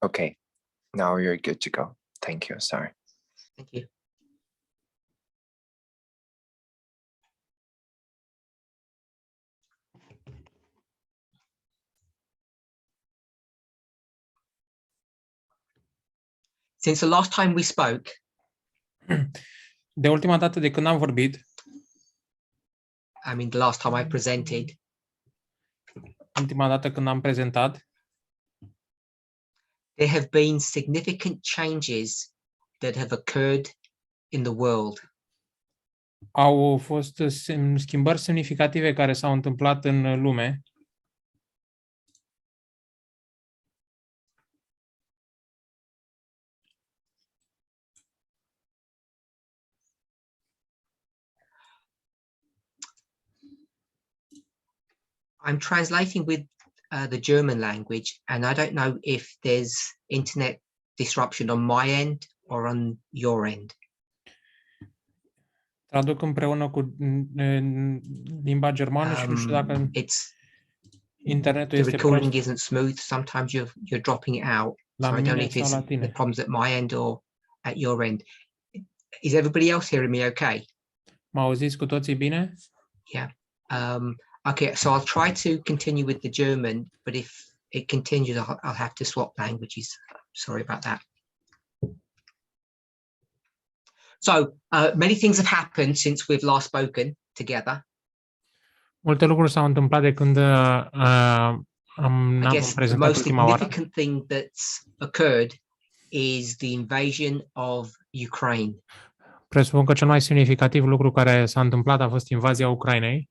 Okay, now you're good to go. Thank you. Sorry. Thank you. Since the last time we spoke, De ultima dată de când am vorbit, I mean the last time I presented, ultima dată când am prezentat, there have been significant changes that have occurred in the world. au fost schimbări semnificative care s-au întâmplat în lume. I'm translating with the German language, and I don't know if there's internet disruption on my end or on your end. Traduc împreună cu limba germană și nu știu dacă internetul The este recording prost isn't smooth. Sometimes you're dropping it out. la So I don't know mine if sau it's la the tine. problems at my end or at your end. Is everybody else hearing me okay? Mă auziți cu toții bine? Yeah. Okay, so I'll try to continue with the German, but if it continues, I'll have to swap languages. Sorry about that. So many things have happened since we've last spoken together. Multe lucruri s-au întâmplat de când am I guess the prezentat most ultima oară. significant thing that's occurred is the invasion of Ukraine. Presupun că cel mai semnificativ lucru care s-a întâmplat a fost invazia Ucrainei.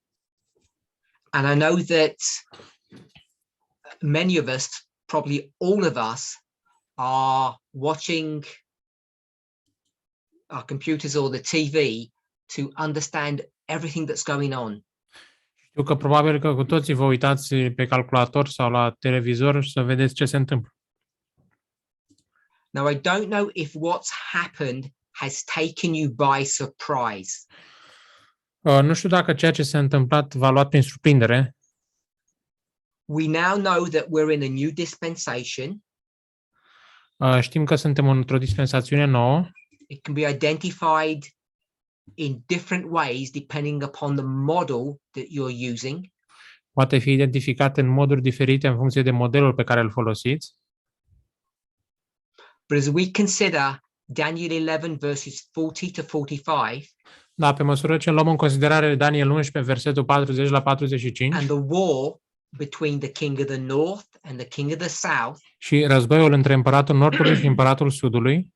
And I know that many of us, probably all of us, are watching our computers or the TV to understand everything that's going on. Știu că probabil că cu toții vă uitați pe calculator sau la televizor și să vedeți ce se întâmplă. Now, I don't know if what's happened has taken you by surprise. Nu știu dacă ceea ce s-a întâmplat v-a luat prin surprindere. We now know that we're in a new dispensation. Știm că suntem într-o dispensațiune nouă. It can be identified in different ways depending upon the model that you're using. Poate fi identificat în moduri diferite în funcție de modelul pe care îl folosiți. But as we consider Daniel 11 verses 40 to 45, Da, pe măsură ce luăm în considerare Daniel 11, versetul 40 la 45, and the war between the king of the north and the king of the south, și războiul între împăratul Nordului și împăratul Sudului,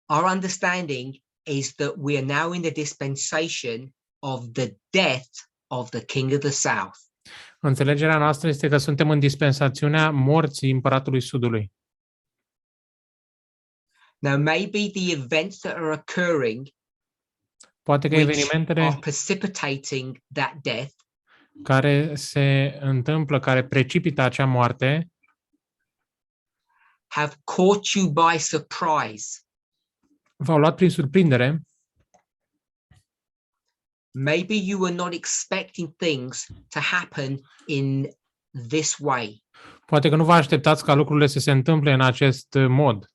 our understanding is that we are now in the dispensation of the death of the king of the south. înțelegerea noastră este că suntem în dispensațiunea morții împăratului Sudului. Now, maybe the events that are occurring, Poate că which evenimentele are precipitating that death, care se întâmplă, care precipită acea moarte, have caught you by surprise. v-au luat prin surprindere. Maybe you were not expecting things to happen in this way. Poate că nu vă așteptați ca lucrurile să se întâmple în acest mod.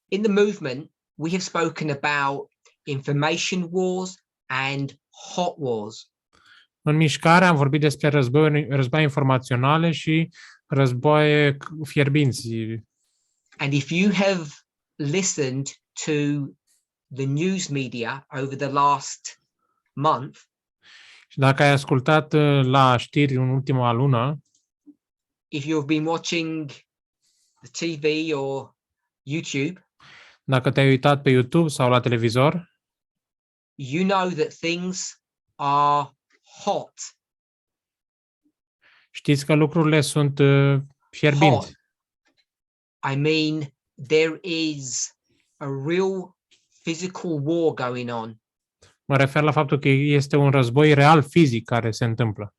In the movement, we have spoken about information wars and hot wars. În mișcare am vorbit despre război informaționale și războaie fierbinți. And if you have listened to the news media over the last month, Și dacă ai ascultat la știri în ultima lună, if you've been watching the TV or YouTube, dacă te-ai uitat pe YouTube sau la televizor, you know that things are hot. știți că lucrurile sunt fierbinți. I mean, there is a real physical war going on. Mă refer la faptul că este un război real fizic care se întâmplă.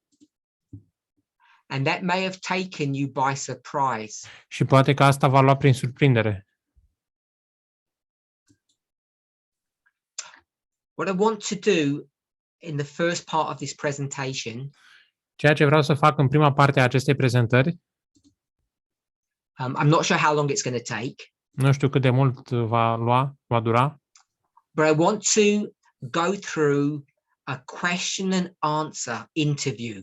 And that may have taken you by surprise. Și poate că asta v-a luat prin surprindere. What I want to do in the first part of this presentation Ceea ce vreau să fac în prima parte a acestei prezentări, I'm not sure how long it's going to take, nu știu cât de mult va dura, but I want to go through a question and answer interview.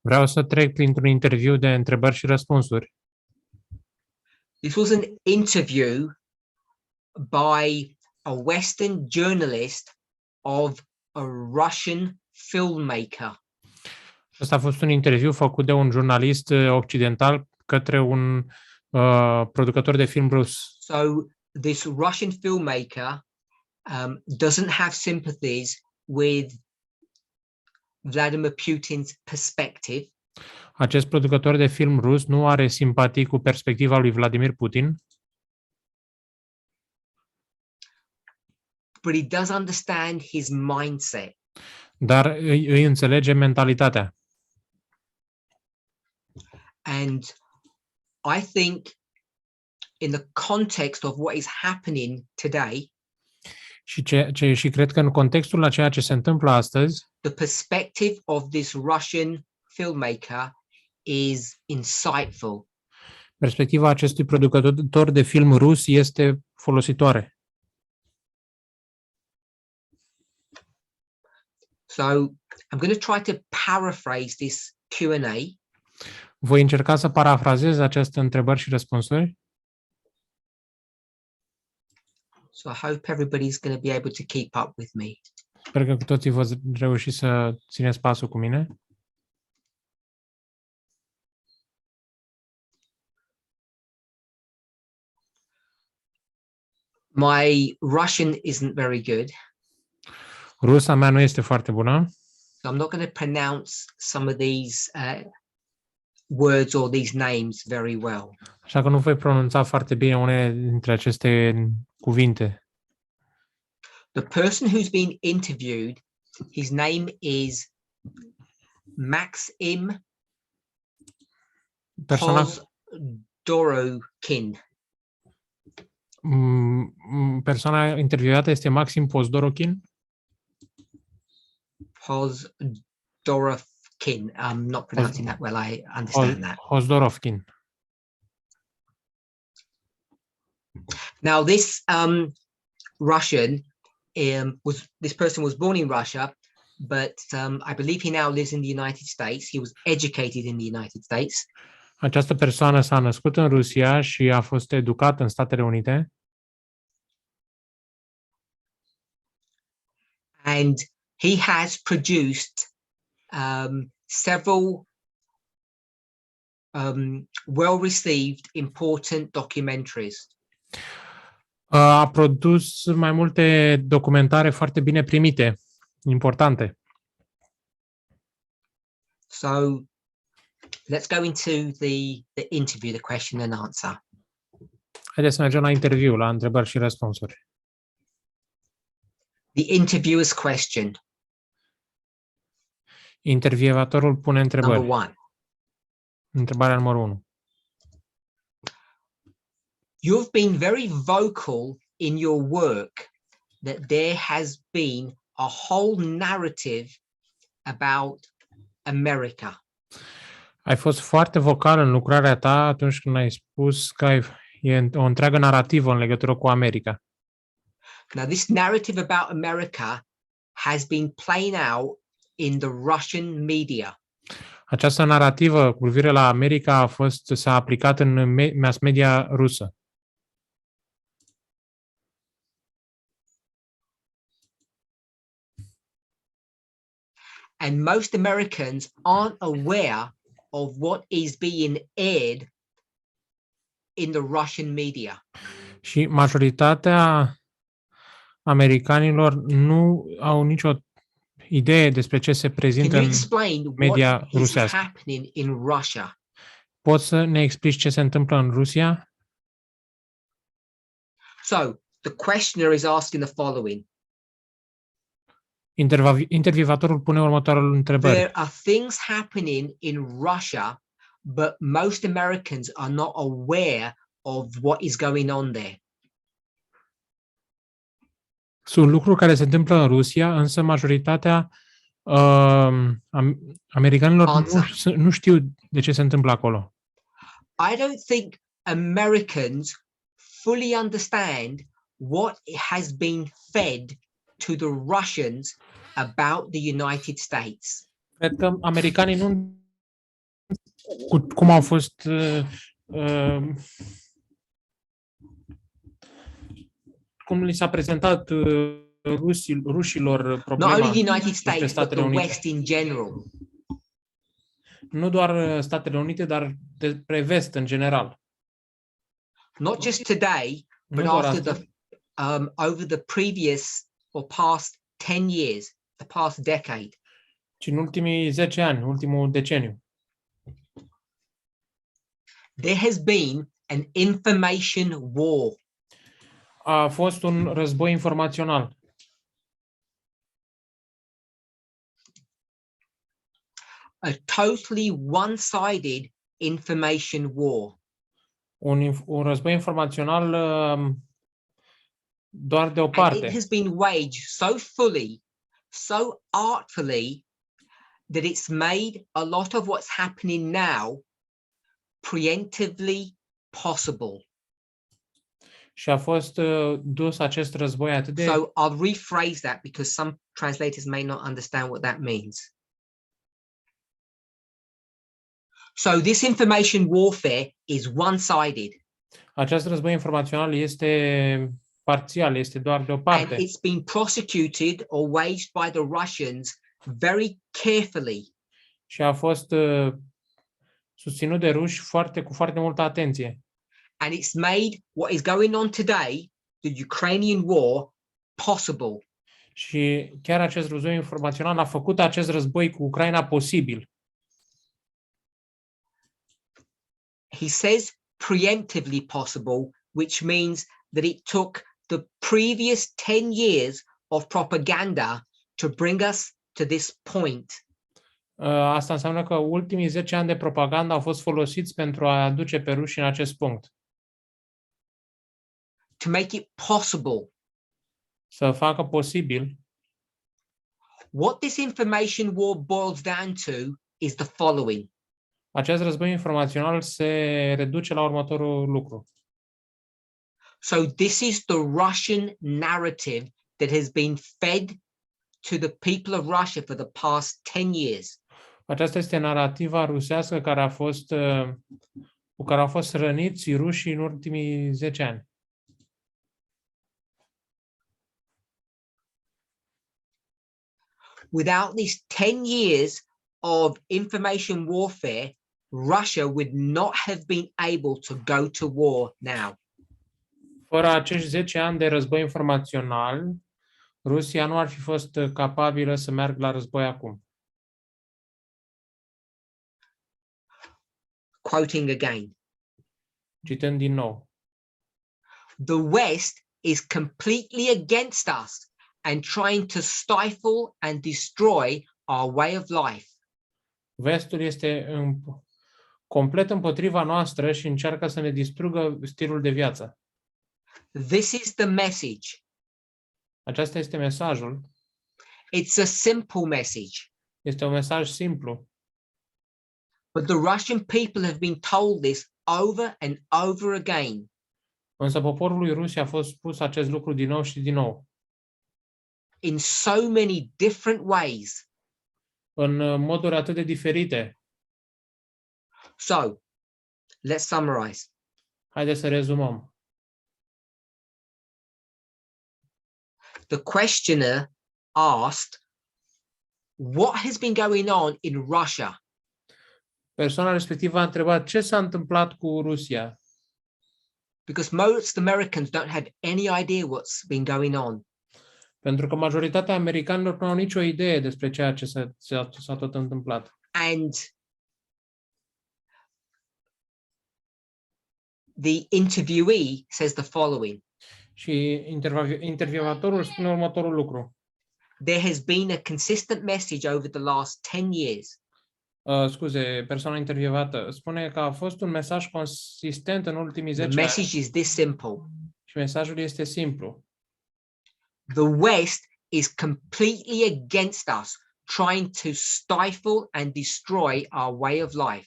vreau să trec printr-un interviu de întrebări și răspunsuri. This was an interview by a Western journalist of a Russian filmmaker. Ăsta a fost un interviu făcut de un jurnalist occidental către un producător de film rus. So this Russian filmmaker doesn't have sympathies with Vladimir Putin's perspective. Acest producător de film rus nu are simpatii cu perspectiva lui Vladimir Putin, but he does understand his mindset. dar îi înțelege mentalitatea. And I think in the context of what is happening today, Și cred că în contextul la ceea ce se întâmplă astăzi, the perspective of this Russian filmmaker is insightful. perspectiva acestui producător de film rus este folositoare. So I'm going to try to paraphrase this Q&A. Voi încerca să parafrazez aceste întrebări și răspunsuri. So I hope everybody's going to be able to keep up with me. Sper că cu toții vă reuși să țineți pasul cu mine. My Russian isn't very good, Rusa mea nu este foarte bună, so I'm not going to pronounce some of these words or these names very well. așa că nu voi pronunța foarte bine unele dintre aceste cuvinte. The person who's been interviewed, his name is Maxim Persoana, Pozdorokin. persoana intervievată este Maxim Pozdorokin. Pozdorokin. I'm not pronouncing that well. I understand that. Pozdorovkin. Now, this Russian this person was born in Russia, but I believe he now lives in the United States. He was educated in the United States. Această persoană s-a născut în Rusia și a fost educată în Statele Unite. And he has produced several well-received, important documentaries. A produs mai multe documentare foarte bine primite, importante. So let's go into the interview, the question and answer. Haideți să mergem la interviu, la întrebări și răspunsuri. The interviewer's question, Intervievatorul pune întrebări. number 1. Întrebarea numărul 1. You've been very vocal in your work that there has been a whole narrative about America. Ai fost foarte vocal în lucrarea ta atunci când ai spus că e o întreagă narrativă în legătură cu America. Now, this narrative about America has been playing out in the Russian media. Această narrativă cu privire la America s-a aplicat în mass media rusă. And most Americans aren't aware of what is being aired in the Russian media. Și majoritatea americanilor nu au nicio idee despre ce se Can prezintă you în explain media what is rusească. happening in Russia? Poți să ne explici ce se întâmplă în Rusia? So the questioner is asking the following. Intervievatorul pune următoarele întrebări. There are things happening in Russia, but most Americans are not aware of what is going on there. Sunt lucruri care se întâmplă în Rusia, însă majoritatea Americanilor Answer. nu știu de ce se întâmplă acolo. I don't think Americans fully understand what has been fed to the Russians about the United States. Cred că americanii nu cum au fost cum li s-a prezentat rușilor Not problema only the United despre States, but Statele the Unite. West in general. Nu doar Statele Unite, dar despre vest în general. Not just today, Nu but doar after astăzi, over the previous or past 10 years, the past decade. ci în ultimii 10 ani, ultimul deceniu. There has been an information war. A fost un război informațional. A totally one-sided information war. Un război informațional doar de o And parte. it has been waged so fully, so artfully, that it's made a lot of what's happening now preemptively possible. Și a fost dus acest război atât de... So I'll rephrase that because some translators may not understand what that means. So this information warfare is one-sided. Acest război informațional este parțial, este doar de o And parte. it's been prosecuted or waged by the Russians very carefully. Și a fost susținut de ruși cu foarte multă atenție. And it's made what is going on today, the Ukrainian war, possible. Și chiar acest război informațional a făcut acest război cu Ucraina posibil. He says preemptively possible, which means that it took the previous 10 years of propaganda to bring us to this point. Asta înseamnă că ultimii 10 ani de propagandă au fost folosiți pentru a aduce pe ruși în acest punct. To make it possible. Să facă posibil. What this information war boils down to is the following. Acest război informațional se reduce la următorul lucru. So this is the Russian narrative that has been fed to the people of Russia for the past 10 years. Aceasta este narativa rusească cu care au fost răniți rușii în ultimii 10 ani. Without these 10 years of information warfare, Russia would not have been able to go to war now. Fără acești 10 ani de război informațional, Rusia nu ar fi fost capabilă să meargă la război acum. Quoting again. Citând din nou. The West is completely against us and trying to stifle and destroy our way of life. Vestul este complet împotriva noastră și încearcă să ne distrugă stilul de viață. This is the message. Aceasta este mesajul. It's a simple message. Este un mesaj simplu. But the Russian people have been told this over and over again. Însă poporului Rusiei a fost spus acest lucru din nou și din nou. In so many different ways. În moduri atât de diferite. So, let's summarize. Haideți să rezumăm. The questioner asked, what has been going on in Russia? Persoana respectivă a întrebat ce s-a întâmplat cu Rusia. Because most Americans don't have any idea what's been going on. Pentru că majoritatea americanilor nu au nicio idee despre ceea ce s-a tot întâmplat. And the interviewee says the following. Și intervievatorul spune următorul lucru. There has been a consistent message over the last 10 years. Persoana intervievată spune că a fost un mesaj consistent în ultimii 10 The ani. message is this simple. Și mesajul este simplu. The West is completely against us, trying to stifle and destroy our way of life.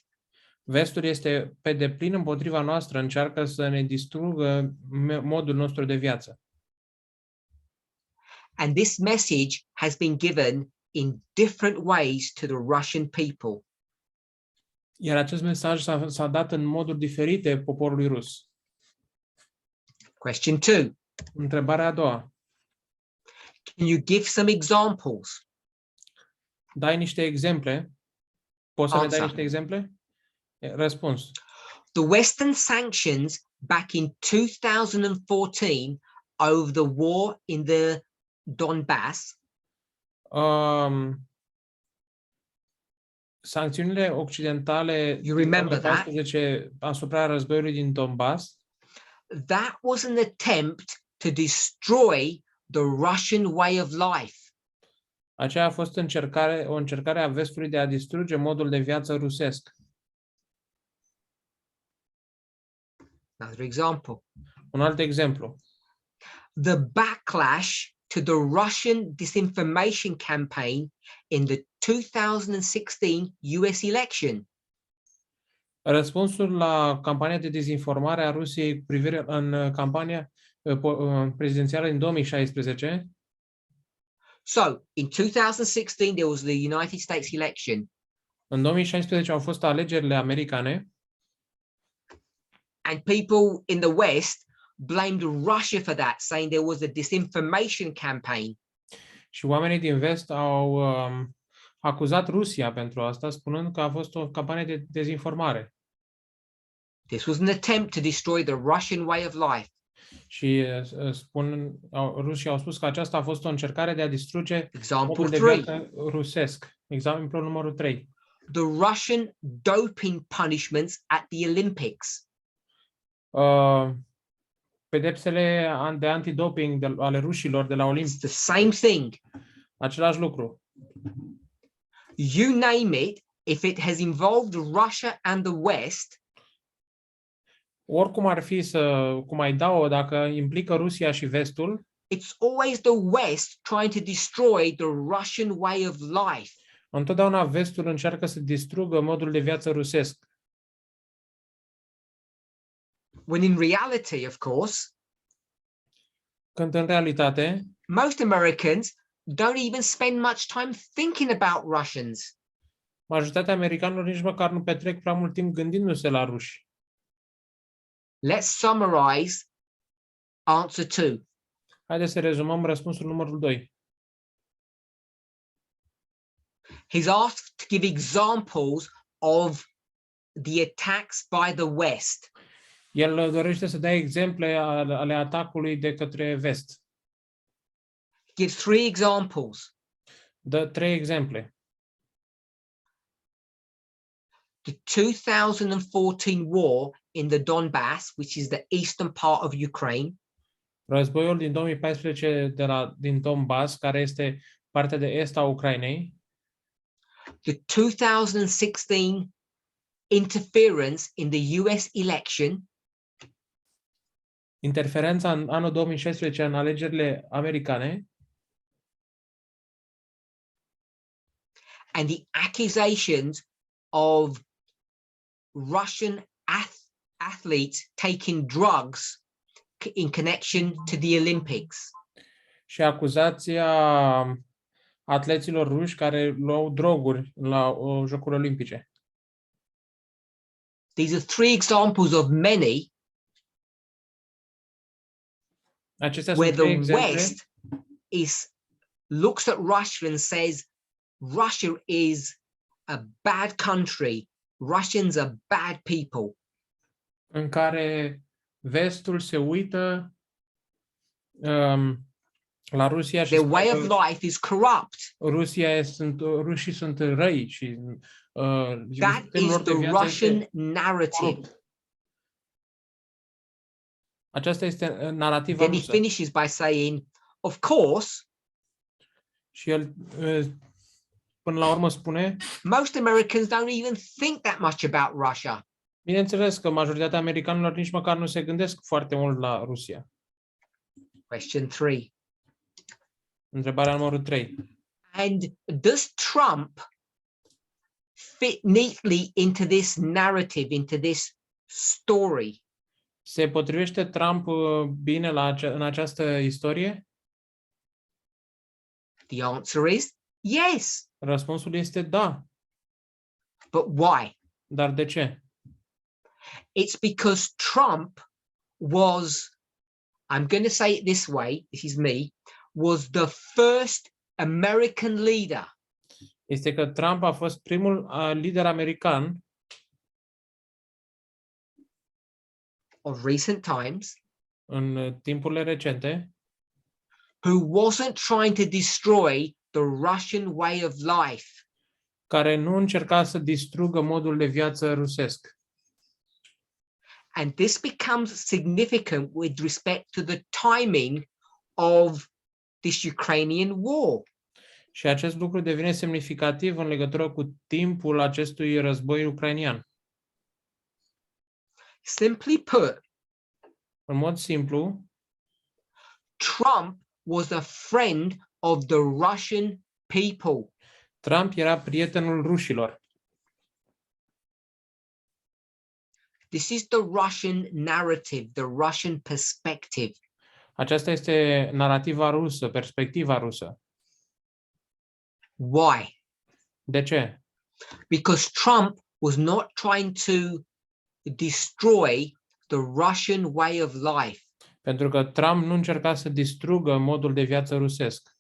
Vestul este pe deplin împotriva noastră, încearcă să ne distrugă modul nostru de viață. And this message has been given in different ways to the Russian people. Iar acest mesaj s-a dat în moduri diferite poporului rus. Question 2. Întrebarea a doua. Can you give some examples? Dai niște exemple? Poți să ne dai Answer. niște exemple? Răspuns. The Western sanctions back in 2014 over the war in the Donbass Sancțiunile occidentale You remember din 2014 asupra războiului din Donbass, that was an attempt to destroy the Russian way of life. aceea a fost o încercare a vestului de a distruge modul de viață rusesc. Another example. Un alt exemplu. The backlash to the Russian disinformation campaign in the 2016 US election. Răspunsul la campania de dezinformare a Rusiei cu privire în campania prezidențială din 2016. So, in 2016 there was the United States election. În 2016 au fost alegerile americane And people in the West blamed Russia for that, saying there was a disinformation campaign. și oamenii din vest au acuzat Rusia pentru asta, spunând că a fost o campanie de dezinformare. This was an attempt to destroy the Russian way of life. Și rușii au spus că aceasta a fost o încercare de a distruge Example modul de 3. viață rusesc. Exemplul numărul 3. The Russian doping punishments at the Olympics. Pedepsele de antidoping ale rușilor de la It's Olimpic. the same thing. Același lucru. You name it, if it has involved Russia and the West, Oricum ar fi cum ai da-o, dacă implică Rusia și vestul, it's always the West trying to destroy the Russian way of life. întotdeauna vestul încearcă să distrugă modul de viață rusesc. When in reality, of course, Când în realitate, most Americans don't even spend much time thinking about Russians. majoritatea americanilor nici măcar nu petrec prea mult timp gândindu-se la ruși. Let's summarize answer 2. Haideți să rezumăm răspunsul numărul 2. He's asked to give examples of the attacks by the West. El dorește să dea exemple ale atacului de către vest. Give 3 examples. Dă 3 exemple. The 2014 war in the Donbass, which is the eastern part of Ukraine. Războiul din 2014 din Donbass, care este partea de est a Ucrainei. The 2016 interference in the US election. Interferența în anul 2016 în alegerile americane. And the accusations of Russian athletes taking drugs in connection to the Olympics. Și acuzația atleților ruși care luau droguri la Jocurile Olimpice. These are 3 examples of many Acestea where sunt 3 the exemple West looks at Russia and says, Russia is a bad country. Russians are bad people. în care vestul se uită la Rusia și Their spune way că of life is corrupt. rușii sunt răi și That sistemul is lor de the viață Russian este narrative. corupt. Aceasta este narativa Then he rusă. finishes by saying, of course, Și el până la urmă spune, most Americans don't even think that much about Russia. bineînțeles că majoritatea americanilor nici măcar nu se gândesc foarte mult la Rusia. Question 3. Întrebarea numărul 3. And does Trump fit neatly into this narrative, into this story? Se potrivește Trump bine în această istorie? The answer is yes. Răspunsul este da. But why? Dar de ce? It's because Trump was, I'm going to say it this way, this is me, was the first American leader Este că Trump a fost primul lider american of recent times în timpurile recente who wasn't trying to destroy the Russian way of life. care nu încerca să distrugă modul de viață rusesc. And this becomes significant with respect to the timing of this Ukrainian war. Și acest lucru devine semnificativ în legătură cu timpul acestui război ucrainian. Simply put, În mod simplu, Trump was a friend of the Russian people. Trump era prietenul rușilor. This is the Russian narrative, the Russian perspective. Aceasta este narativa rusă, perspectiva rusă. Why? De ce? Because Trump was not trying to destroy the Russian way of life. Pentru că Trump nu încerca să distrugă modul de viață rusesc.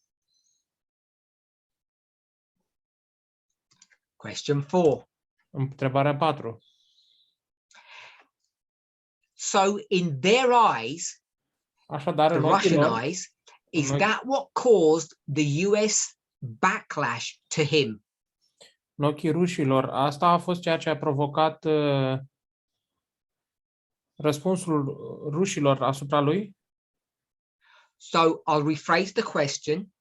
Question 4. Întrebarea 4. So in their eyes, Așadar, the în ochii Russian lor, eyes, is Noi- that what caused the US backlash to him? în ochii rușilor, asta a fost ceea ce a provocat răspunsul rușilor asupra lui? So I'll rephrase the question.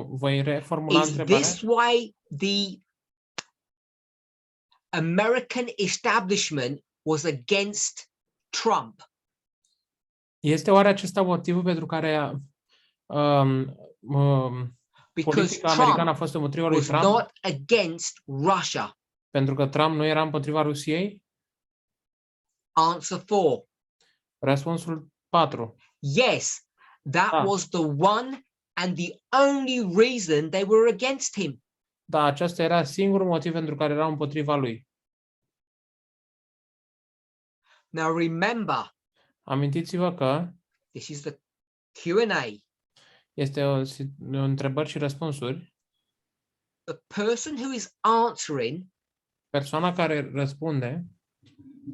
Voi reformula Is întrebarea. this why the American establishment was against Trump? Este oare acesta motivul pentru care Because politica americană a Trump fost împotriva lui was Trump? not against Russia. Pentru că Trump nu era împotriva Rusiei? Answer 4. Răspunsul 4. Yes, that Ah. was the one and the only reason they were against him. Da, acesta era singurul motiv pentru care erau împotriva lui. Now remember, Amintiți-vă că this is the Q&A. este o întrebări și răspunsuri. The person who is answering Persoana care răspunde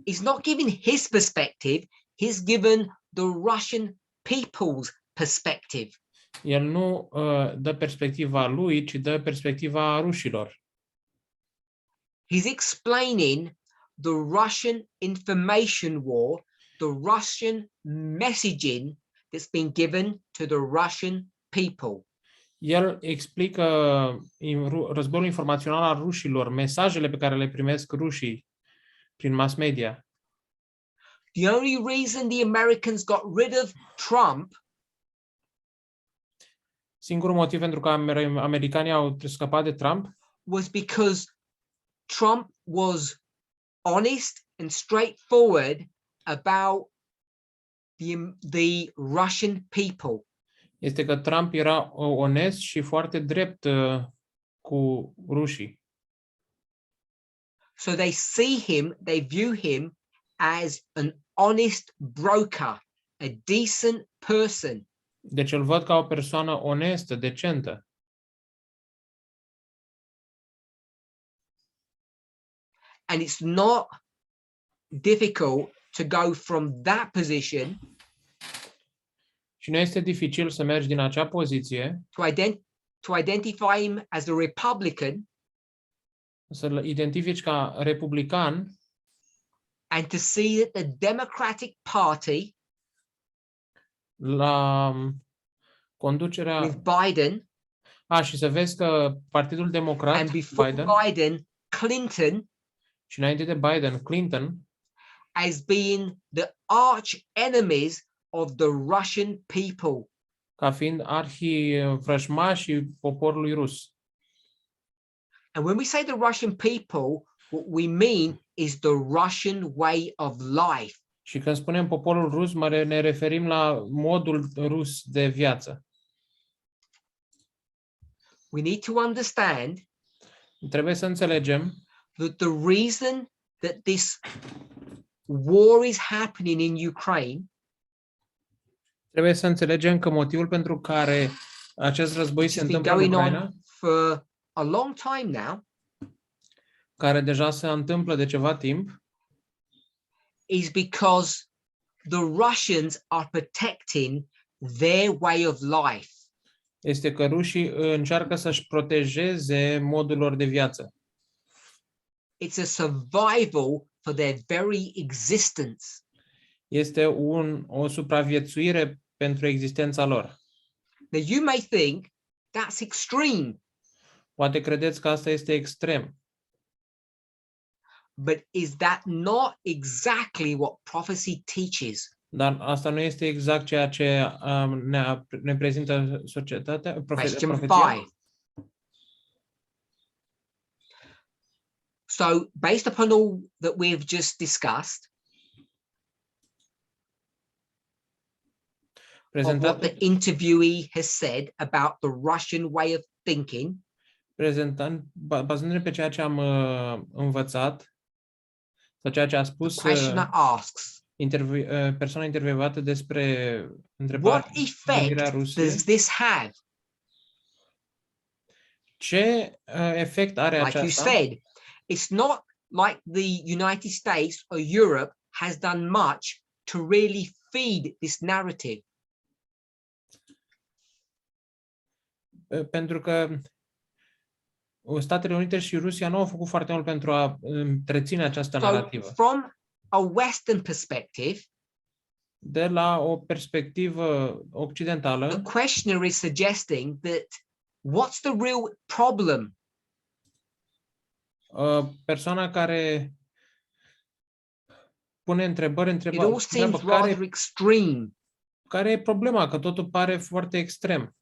is not giving his perspective, he's given the Russian people's perspective. el nu dă perspectiva lui, ci dă perspectiva rușilor. He's explaining the Russian information war, the Russian messaging that's been given to the Russian people. El explică războiul informațional al rușilor, mesajele pe care le primesc rușii prin mass media. The only reason the Americans got rid of Trump Singurul motiv pentru care americanii au scăpat de Trump was because Trump was honest and straightforward about the Russian people. este că Trump era onest și foarte drept cu rușii. So they see him, they view him as an honest broker, a decent person. Deci îl văd ca o persoană onestă, decentă. And it's not difficult to go from that position Și nu este dificil să mergi din acea poziție, to identify him as a Republican să-l identifici ca republican and to see that the Democratic Party la conducerea with Biden și să vezi că Partidul Democrat, and before Biden, Clinton, și înainte de Biden, Clinton, as being the arch enemies of the Russian people. ca fiind arhi-vrăjmașii poporului rus. And when we say the Russian people, what we mean is the Russian way of life. Și când spunem poporul rus, ne referim la modul rus de viață. We need to understand Trebuie să înțelegem that the reason that this war is happening in Ukraine Trebuie să înțelegem că motivul pentru care acest război se has been întâmplă în going Ucraina, on for a long time now, care deja se întâmplă de ceva timp, is because the Russians are protecting their way of life. este că rușii încearcă să-și protejeze modul lor de viață. It's a survival for their very existence. Este o supraviețuire pentru existența lor. Now you may think that's extreme, Poate credeți că asta este extrem, but is that not exactly what prophecy teaches? dar asta nu este exact ceea ce ne prezintă societatea, Question profeția. 5. So based upon all that we've just discussed, of what Prezentat, the interviewee has said about the Russian way of thinking, bazându-ne pe ceea ce am învățat, sau ceea ce a spus the questioner asks, persoana intervievată despre what întrebarea effect Rusiei, does this have? ce efect are Like you aceasta? said, it's not like the United States or Europe has done much to really feed this narrative. Pentru că Statele Unite și Rusia nu au făcut foarte mult pentru a întreține această So narrativă. from a Western perspective, De la o perspectivă the occidentală, questioner is suggesting that what's the real problem? persoana care pune întrebări, It all seems rather extreme. care e problema, că totul pare foarte extrem.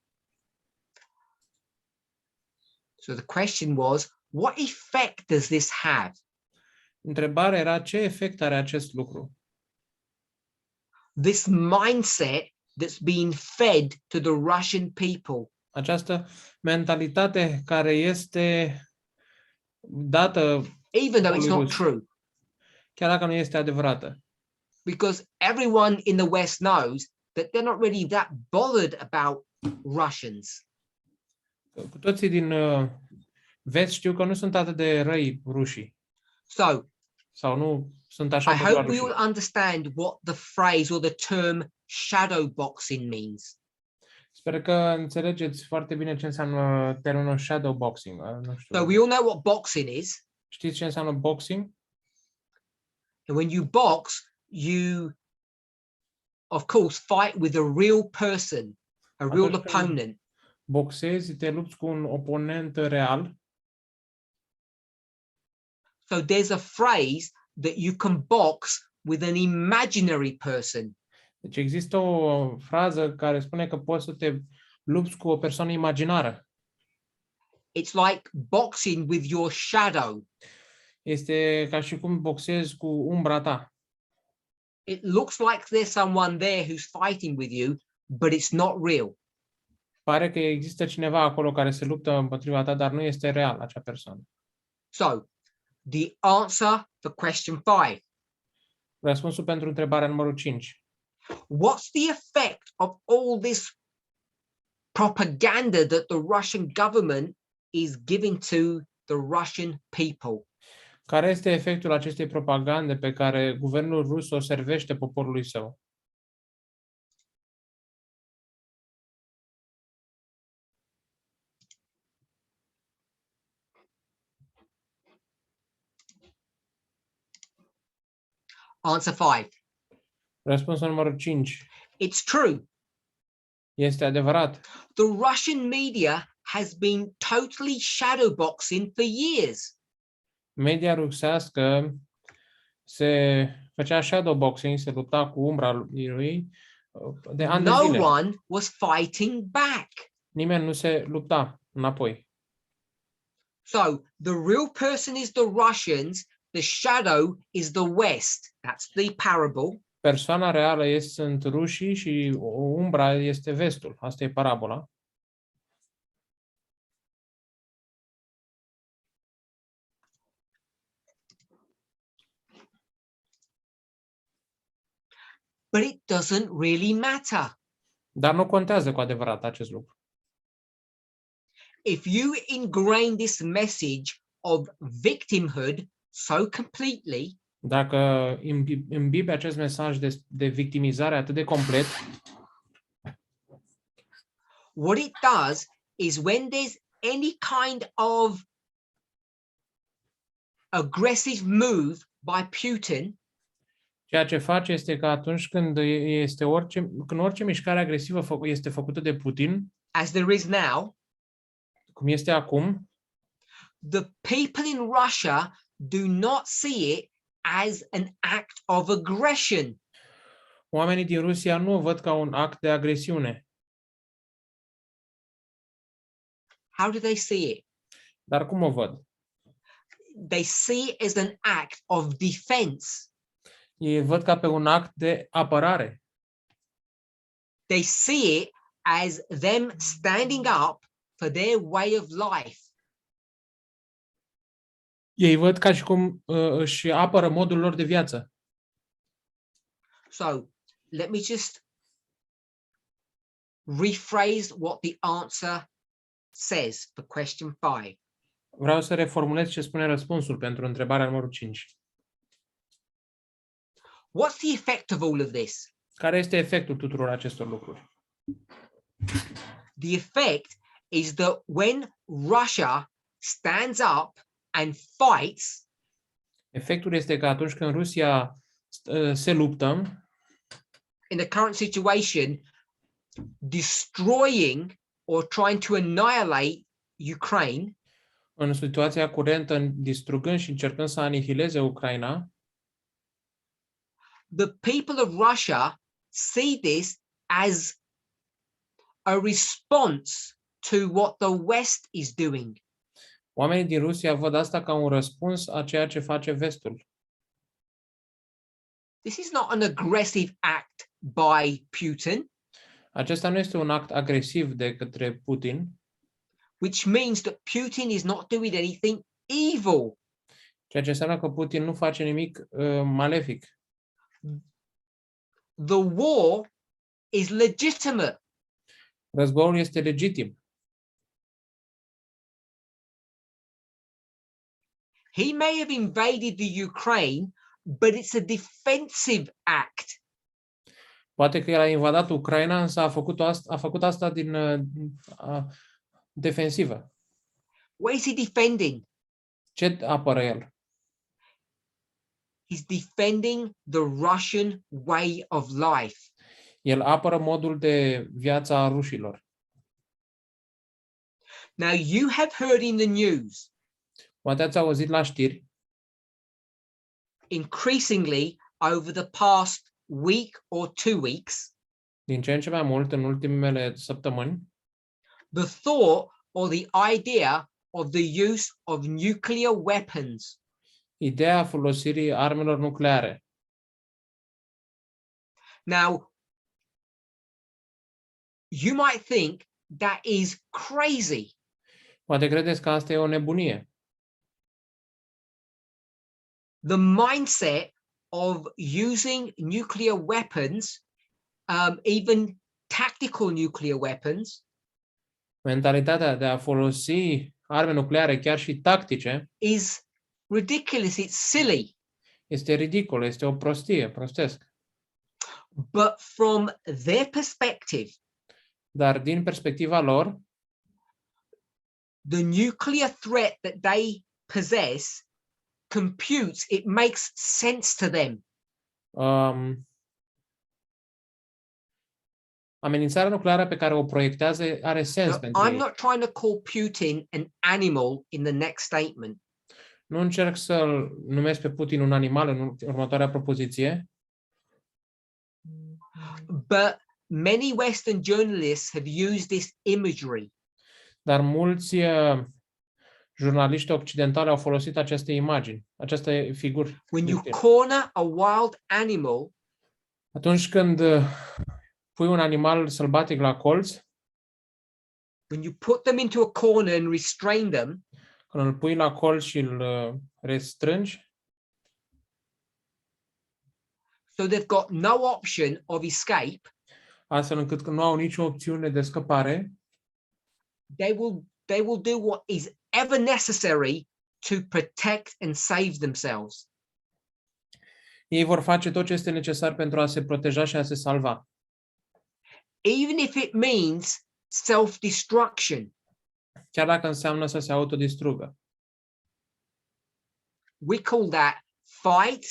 So the question was, what effect does this have? Întrebarea era ce efect are acest lucru? This mindset that's being fed to the Russian people. Această mentalitate care este dată, Even though it's not Rus. true, chiar dacă nu este adevărată. because everyone in the West knows that they're not really that bothered about Russians. Cu toții din vest știu că nu sunt atât de răi rușii. So Sau nu sunt așa I de hope doar we rușii. all understand what the phrase or the term shadow boxing means. Sper că înțelegeți foarte bine ce înseamnă termenul shadow boxing. Nu știu. So we all know what boxing is. Știți ce înseamnă boxing? And when you box, you, of course, fight with a real person, a real Atunci când opponent. boxezi, te lupți cu un oponent real. So there's a phrase that you can box with an imaginary person. Deci există o frază care spune că poți să te lupți cu o persoană imaginară. It's like boxing with your shadow. Este ca și cum boxezi cu umbra ta. It looks like there's someone there who's fighting with you, but it's not real. Pare că există cineva acolo care se luptă împotriva ta, dar nu este real acea persoană. So the answer for question 5. Răspunsul pentru întrebarea numărul 5. What's the effect of all this propaganda that the Russian government is giving to the Russian people? Care este efectul acestei propagande pe care guvernul rus o servește poporului său? Answer 5. Răspunsul numărul 5. It's true. Este adevărat. The Russian media has been totally shadowboxing for years. Media rusească se făcea shadowboxing, se lupta cu umbra lui de ani de No zile. one was fighting back. Nimeni nu se lupta înapoi. So the real person is the Russians, the shadow is the West. That's the parable. Persoana reală sunt rușii și umbra este vestul. Asta e parabola. But it doesn't really matter. Dar nu contează cu adevărat acest lucru. If you ingrain this message of victimhood so completely, Dacă imbibi acest mesaj de victimizare atât de complet, what it does is when there's any kind of aggressive move by Putin, ceea ce face este că atunci când orice mișcare agresivă este făcută de Putin, as there is now, cum este acum, the people in Russia do not see it as an act of aggression. oamenii din Rusia nu o văd ca un act de agresiune. How do they see it? Dar cum o văd? They see it as an act of defense. Ei văd ca pe un act de apărare. They see it as them standing up for their way of life. Ei văd ca și cum își apără modul lor de viață. So let me just rephrase what the answer says for question 5. Vreau să reformulez ce spune răspunsul pentru întrebarea numărul 5. What's the effect of all of this? Care este efectul tuturor acestor lucruri? The effect is that when Russia stands up and fights, Efectul este că atunci când Rusia se luptă, in the current situation, destroying or trying to annihilate Ukraine, în situația curentă, distrugând și încercând să anihileze Ucraina, the people of Russia see this as a response to what the West is doing. oamenii din Rusia văd asta ca un răspuns a ceea ce face vestul. This is not an aggressive act by Putin, Acesta nu este un act agresiv de către Putin, which means that Putin is not doing anything evil. ceea ce înseamnă că Putin nu face nimic malefic. The war is legitimate. Războiul este legitim. He may have invaded the Ukraine, but it's a defensive act. Poate că el a invadat Ucraina, însă a făcut asta din defensivă. What is he defending? Ce apără el? He's defending the Russian way of life. El apără modul de viață a rușilor. Now, you have heard in the news, Poate ați auzit la știri, increasingly over the past week or 2 weeks, din ce în ce mai mult în ultimele săptămâni, the thought or the idea of the use of nuclear weapons. ideea folosirii armelor nucleare. Now, you might think that is crazy. Poate credeți că asta e o nebunie. The mindset of using nuclear weapons, even tactical nuclear weapons, Mentalitatea de a folosi arme nucleare, chiar și tactice, is ridiculous. It's silly. este ridicol, este o prostie, prostesc. But from their perspective, Dar din perspectiva lor, the nuclear threat that they possess computes, it makes sense to them. Amenințarea nucleară pe care o proiectează are sens Now, pentru I'm ei. not trying to call Putin an animal in the next statement, Nu încerc să-l numesc pe Putin un animal în următoarea propoziție, but many Western journalists have used this imagery. Dar mulți jurnaliști occidentali au folosit aceste imagini, aceste figuri. When you de- corner a wild animal, Atunci când pui un animal sălbatic la colț, when you put them into a corner and restrain them, când îl pui la colț și îl restrângi, so they've got no option of escape, astfel încât nu au nicio opțiune de scăpare, they will do what is ever necessary to protect and save themselves. ei vor face tot ce este necesar pentru a se proteja și a se salva. Even if it means self-destruction. Chiar dacă înseamnă să se autodistrugă. We call that fight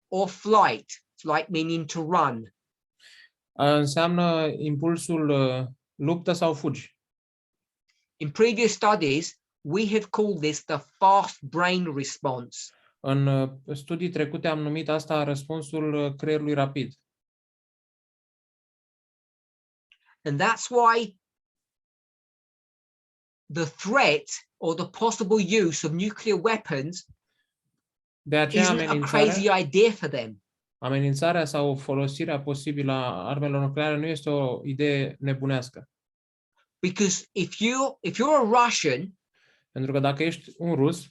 or flight, flight meaning to run. Înseamnă impulsul luptă sau fugi. In previous studies, we have called this the fast brain response. În studii trecute am numit asta răspunsul creierului rapid. And that's why the threat or the possible use of nuclear weapons De aceea isn't a crazy idea for them. amenințarea sau folosirea posibilă a armelor nucleare nu este o idee nebunească. Because if you're a Russian Pentru că dacă ești un rus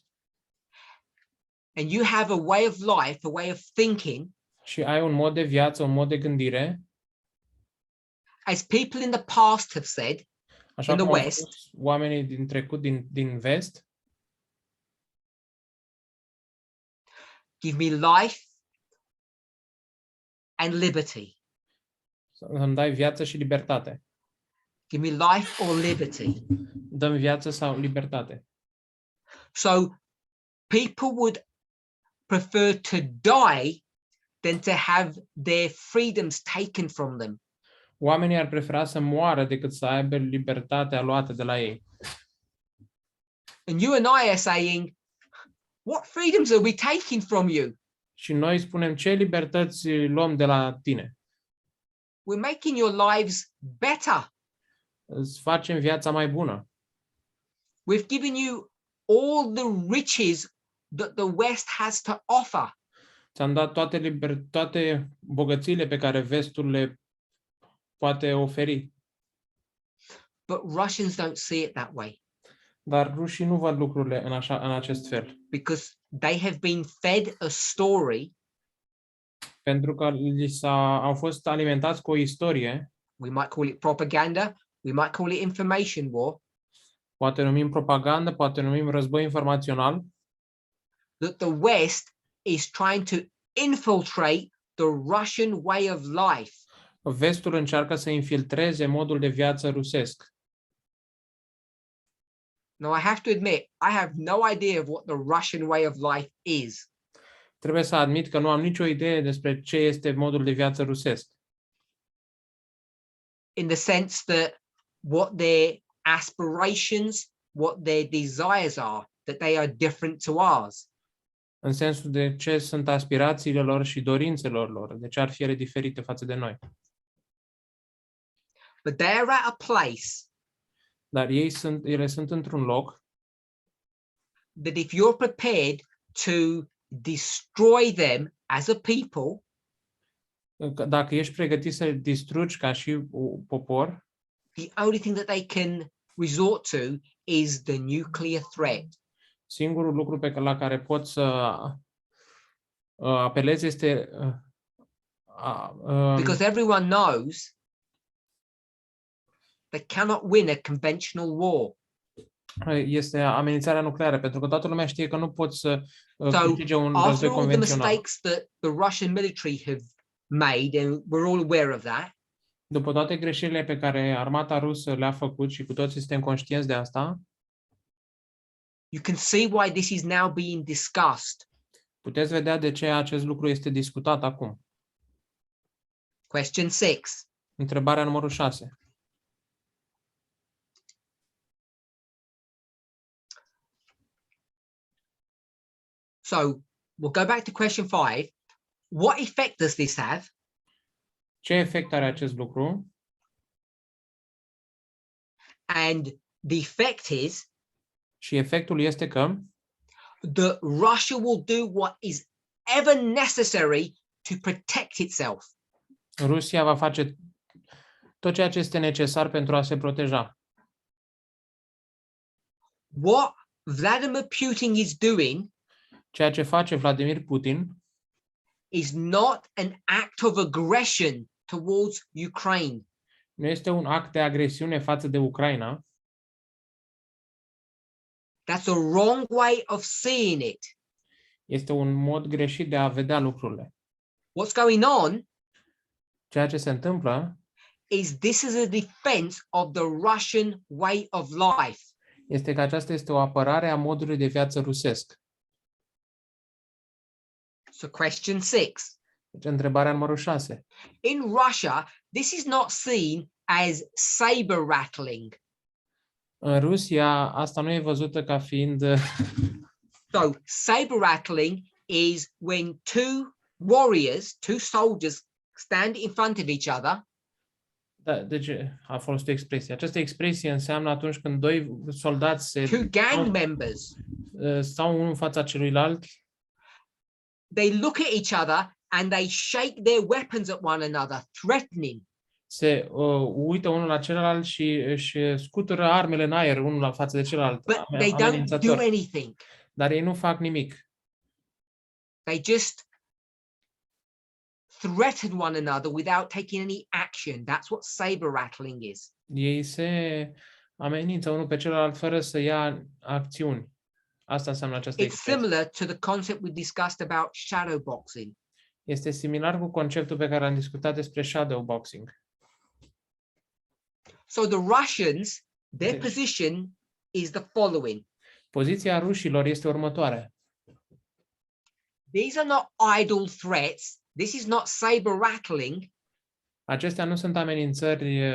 and you have a way of life, a way of thinking, și ai un mod de viață, un mod de gândire, as people in the past have said, așa in the cum au West, spus oamenii din trecut, din vest, give me life and liberty. îmi dai viață și libertate. Give me life or liberty. Dăm viață sau libertate. So people would prefer to die than to have their freedoms taken from them. Oamenii ar prefera să moară decât să aibă libertatea luată de la ei. And you and I are saying, what freedoms are we taking from you? Și noi spunem, ce libertăți luăm de la tine? We're making your lives better. Îți facem viața mai bună. We've given you all the riches that the West has to offer. Ți-am dat toate bogățiile pe care vestul le poate oferi. But Russians don't see it that way Dar rușii nu văd lucrurile în acest fel. because they have been fed a story. Pentru că au fost alimentați cu o istorie, We might call it propaganda. We might call it information war. poate numim propagandă, poate numim război informațional, That the West is trying to infiltrate the Russian way of life. vestul încearcă să infiltreze modul de viață rusesc. Now, I have to admit, I have no idea of what the Russian way of life is. Trebuie să admit că nu am nicio idee despre ce este modul de viață rusesc. In the sense that what their aspirations, what their desires are, that they are different to ours. În sensul de ce sunt aspirațiile lor și dorințelor lor, de ce ar fi ele diferite față de noi. But they're at a place Dar ele sunt într-un loc that if you're prepared to destroy them as a people, dacă ești pregătit să distrugi ca și popor, the only thing that they can resort to is the nuclear threat. singurul lucru la care pot să apelezi este Because everyone knows they cannot win a conventional war. este amenințarea nucleară, pentru că toată lumea știe că nu poți să câștige un After război all the convențional. mistakes that the Russian military have made, and we're all aware of that, După toate greșelile pe care armata rusă le-a făcut și cu toții suntem conștienți de asta, you can see why this is now being discussed. puteți vedea de ce acest lucru este discutat acum. Question 6. Întrebarea numărul 6. So we'll go back to question 5. What effect does this have? Ce efect are acest lucru? And the effect is Și efectul este că that Russia will do what is ever necessary to protect itself. Rusia va face tot ceea ce este necesar pentru a se proteja. What Vladimir Putin is doing Ceea ce face Vladimir Putin is not an act of aggression towards Ukraine. nu este un act de agresiune față de Ucraina. That's a wrong way of seeing it. Este un mod greșit de a vedea lucrurile. What's going on Ceea ce se întâmplă is this is a defense of the Russian way of life. este că aceasta este o apărare a modului de viață rusesc. So question 6. Deci, întrebarea numărul 6. In Russia, this is not seen as saber rattling. În Rusia, asta nu e văzută ca fiind... So saber rattling is when two warriors, two soldiers stand in front of each other. Da, deci a folosit o expresie. Această expresie înseamnă atunci când doi soldați Two gang members. stau unul în fața celuilalt, They look at each other and they shake their weapons at one another, threatening. se uită unul la celălalt și își scutură armele în aer unul la față de celălalt, But they don't do amenințător. anything. Dar ei nu fac nimic. They just threaten one another without taking any action. That's what saber rattling is. Ei se amenință unul pe celălalt fără să ia acțiuni. Asta înseamnă această It's expresie. similar to the concept we discussed about shadow boxing. Este similar cu conceptul pe care am discutat despre shadow boxing. So the Russians, their Deci- position is the following. Poziția rușilor este următoarea. These are not idle threats. This is not saber rattling. Acestea nu sunt amenințări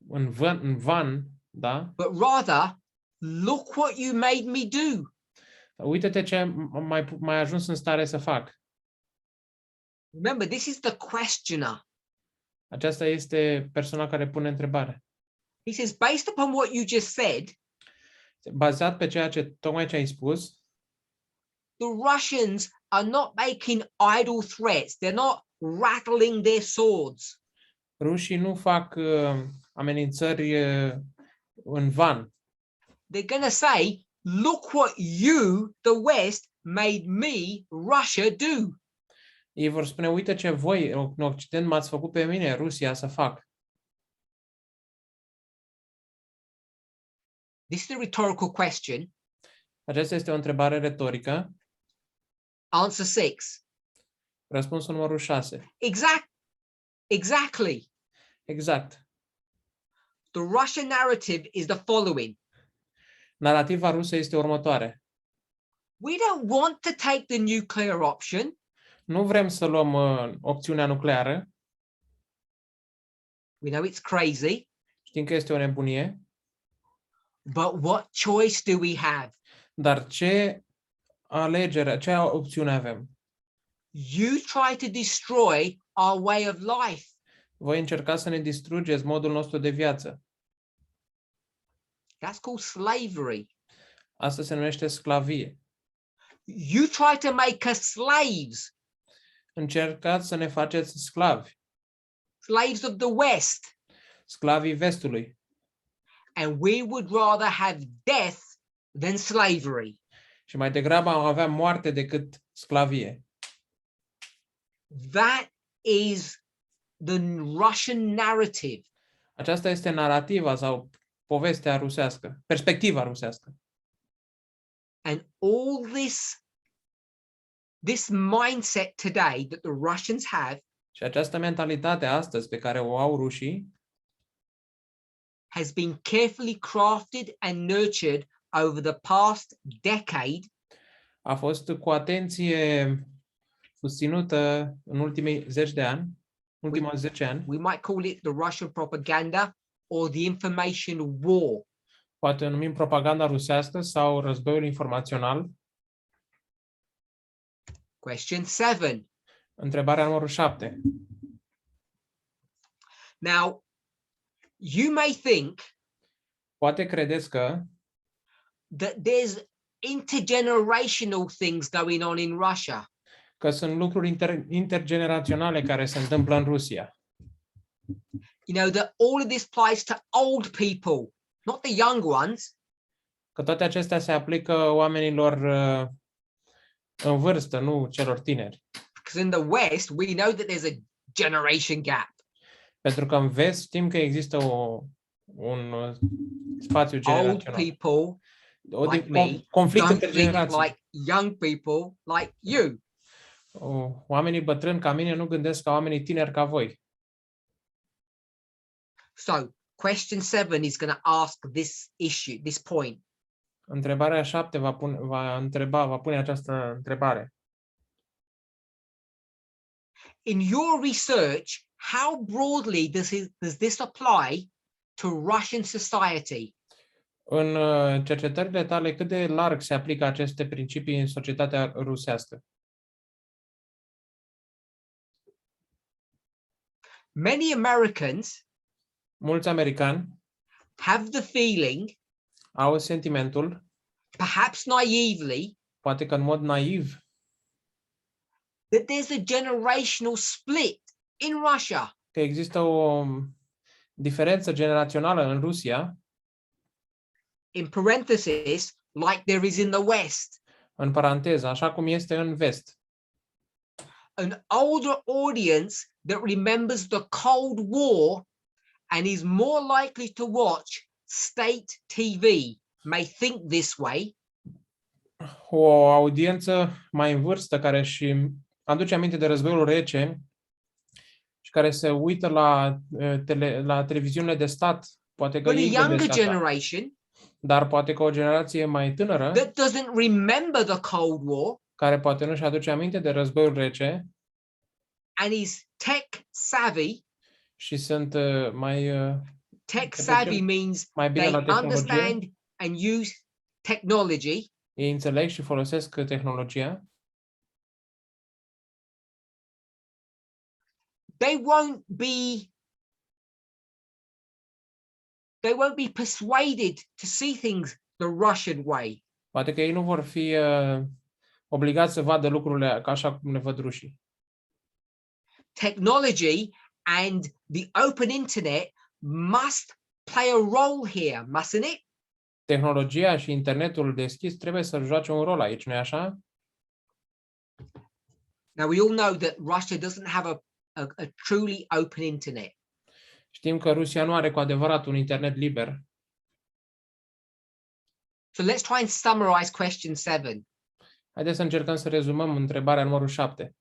în van, da? But rather, look what you made me do. Uită-te ce mai ajuns în stare să fac. Remember, this is the questioner. Aceasta este persoana care pune întrebare. He says, based upon what you just said, Bazat pe ceea ce tocmai ce ai spus, the Russians are not making idle threats. They're not rattling their swords. rușii nu fac amenințări în van. They're going to say, look what you, the West, made me, Russia, do. Ei vor spune, uite ce voi în Occident m-ați făcut pe mine, Rusia, să fac. This is a rhetorical question. Aceasta este o întrebare retorică. Answer 6. Răspunsul numărul 6. Exactly. Exact. The Russian narrative is the following. Narativa rusă este următoare. We don't want to take the nuclear option. Nu vrem să luăm opțiunea nucleară. We know it's crazy, Știm că este o nebunie. but what choice do we have? Dar ce opțiune avem? You try to destroy our way of life. Voi încerca să ne distrugeți modul nostru de viață. That's called slavery. Asta se numește sclavie. You try to make us slaves, Încercați să ne faceți sclavi, slaves of the West, sclavii vestului. and we would rather have death than slavery. Și mai degrabă am avea moarte decât sclavie. That is the Russian narrative. Aceasta este narativa sau povestea rusească, perspectiva rusească. And all this mindset today that the Russians have Și această mentalitate astăzi pe care o au rușii has been carefully crafted and nurtured over the past decade a fost cu atenție susținută în ultimii 10 de ani, ultimii 10 ani. we might call it the Russian propaganda or the information war. Poate o numim propaganda rusească sau războiul informațional. Question 7. Întrebarea numărul 7. Now, you may think Poate credeți that there's intergenerational things going on in Russia. că sunt lucruri intergeneraționale care se întâmplă în Rusia. You know, that all of this applies to old people, not the young ones. Că toate acestea se aplică oamenilor în vârstă, nu celor tineri. Because in the West, we know that there's a generation gap. Pentru că în vest știm că există un spațiu Old generațional. people like me Conflict don't între think generații. like young people like you. Oamenii bătrâni ca mine nu gândesc ca oamenii tineri ca voi. So, question 7 is going to ask this issue, this point. Întrebarea 7 va pune această întrebare. In your research, how broadly does this apply to Russian society? În cercetările tale, cât de larg se aplică aceste principii în societatea rusească? Many Americans Mulți americani have the feeling, au sentimentul, perhaps naively, poate că în mod naiv, that there's a generational split in Russia. că există o diferență generațională în Rusia, In parenthesis, like there is in the West. în paranteză, așa cum este în vest. An older audience that remembers the Cold War and is more likely to watch state TV may think this way. O audiență mai în vârstă care își aduce aminte de războiul rece și care se uită la televiziunile de stat, poate că But a ei younger gândesc așa. generation Dar poate că o generație mai tânără, that doesn't remember the Cold War care poate nu-și aduce aminte de războiul rece and is tech savvy. și sunt mai Tech savvy means mai bine they la tehnologie, understand and use technology. ei înțeleg și folosesc tehnologia, They won't be persuaded to see things the Russian way. poate că ei nu vor fi obligați să vadă lucrurile ca așa cum le văd rușii. Technology and the open internet must play a role here, mustn't it? Tehnologia și internetul deschis trebuie să joace un rol aici, nu-i așa? Now we all know that Russia doesn't have a truly open internet. Știm că Rusia nu are cu adevărat un internet liber. So let's try and summarize question 7. Haideți să încercăm să rezumăm întrebarea numărul 7.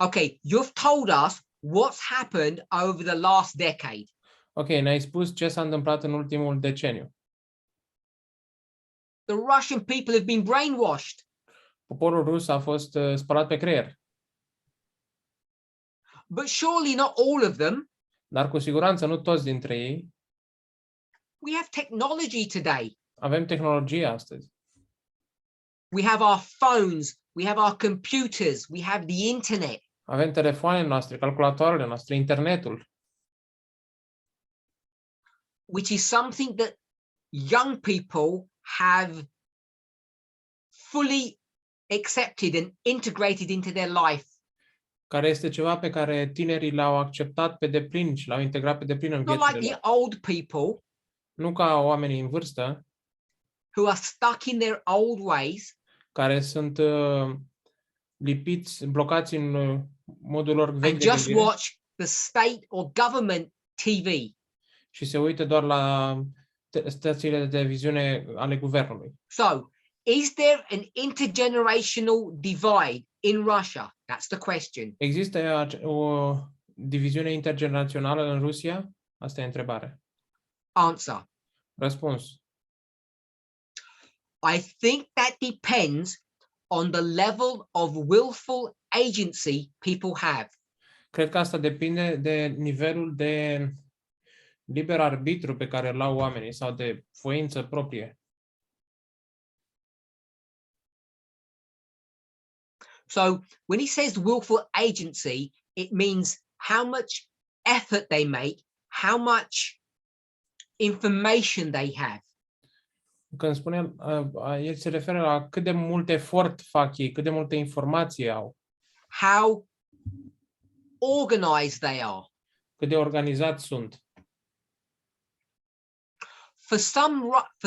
Okay, you've told us what's happened over the last decade. Ok, ne-ai spus ce s-a întâmplat în ultimul deceniu. The Russian people have been brainwashed. Poporul rus a fost spălat pe creier, But surely not all of them. dar cu siguranță nu toți dintre ei. We have technology today. Avem tehnologie astăzi. We have our phones, we have our computers, we have the internet. Avem telefoanele noastre, calculatoarele noastre, internetul, Which is something that young people have fully accepted and integrated into their life. care este ceva pe care tinerii l-au acceptat pe deplin și l-au integrat pe deplin în Not like viețile the lor. old people Nu ca oamenii în vârstă, who are stuck in their old ways care sunt lipiți, blocați în modul lor vechi and de just gândire watch the state or government TV. și se uită doar la stațiile de televiziune ale guvernului. So, is there an intergenerational divide in Russia? That's the question. Există o diviziune intergenerațională în Rusia? Asta e întrebarea. Answer. Răspuns. I think that depends on the level of willful agency people have. Cred că asta depinde de nivelul de liber arbitru pe care îl au oamenii sau de voință proprie. So when he says willful agency, it means how much effort they make, how much information they have. Când spune, el se referă la cât de mult efort fac ei, cât de multe informații au, How organized they are. cât de organizați sunt. For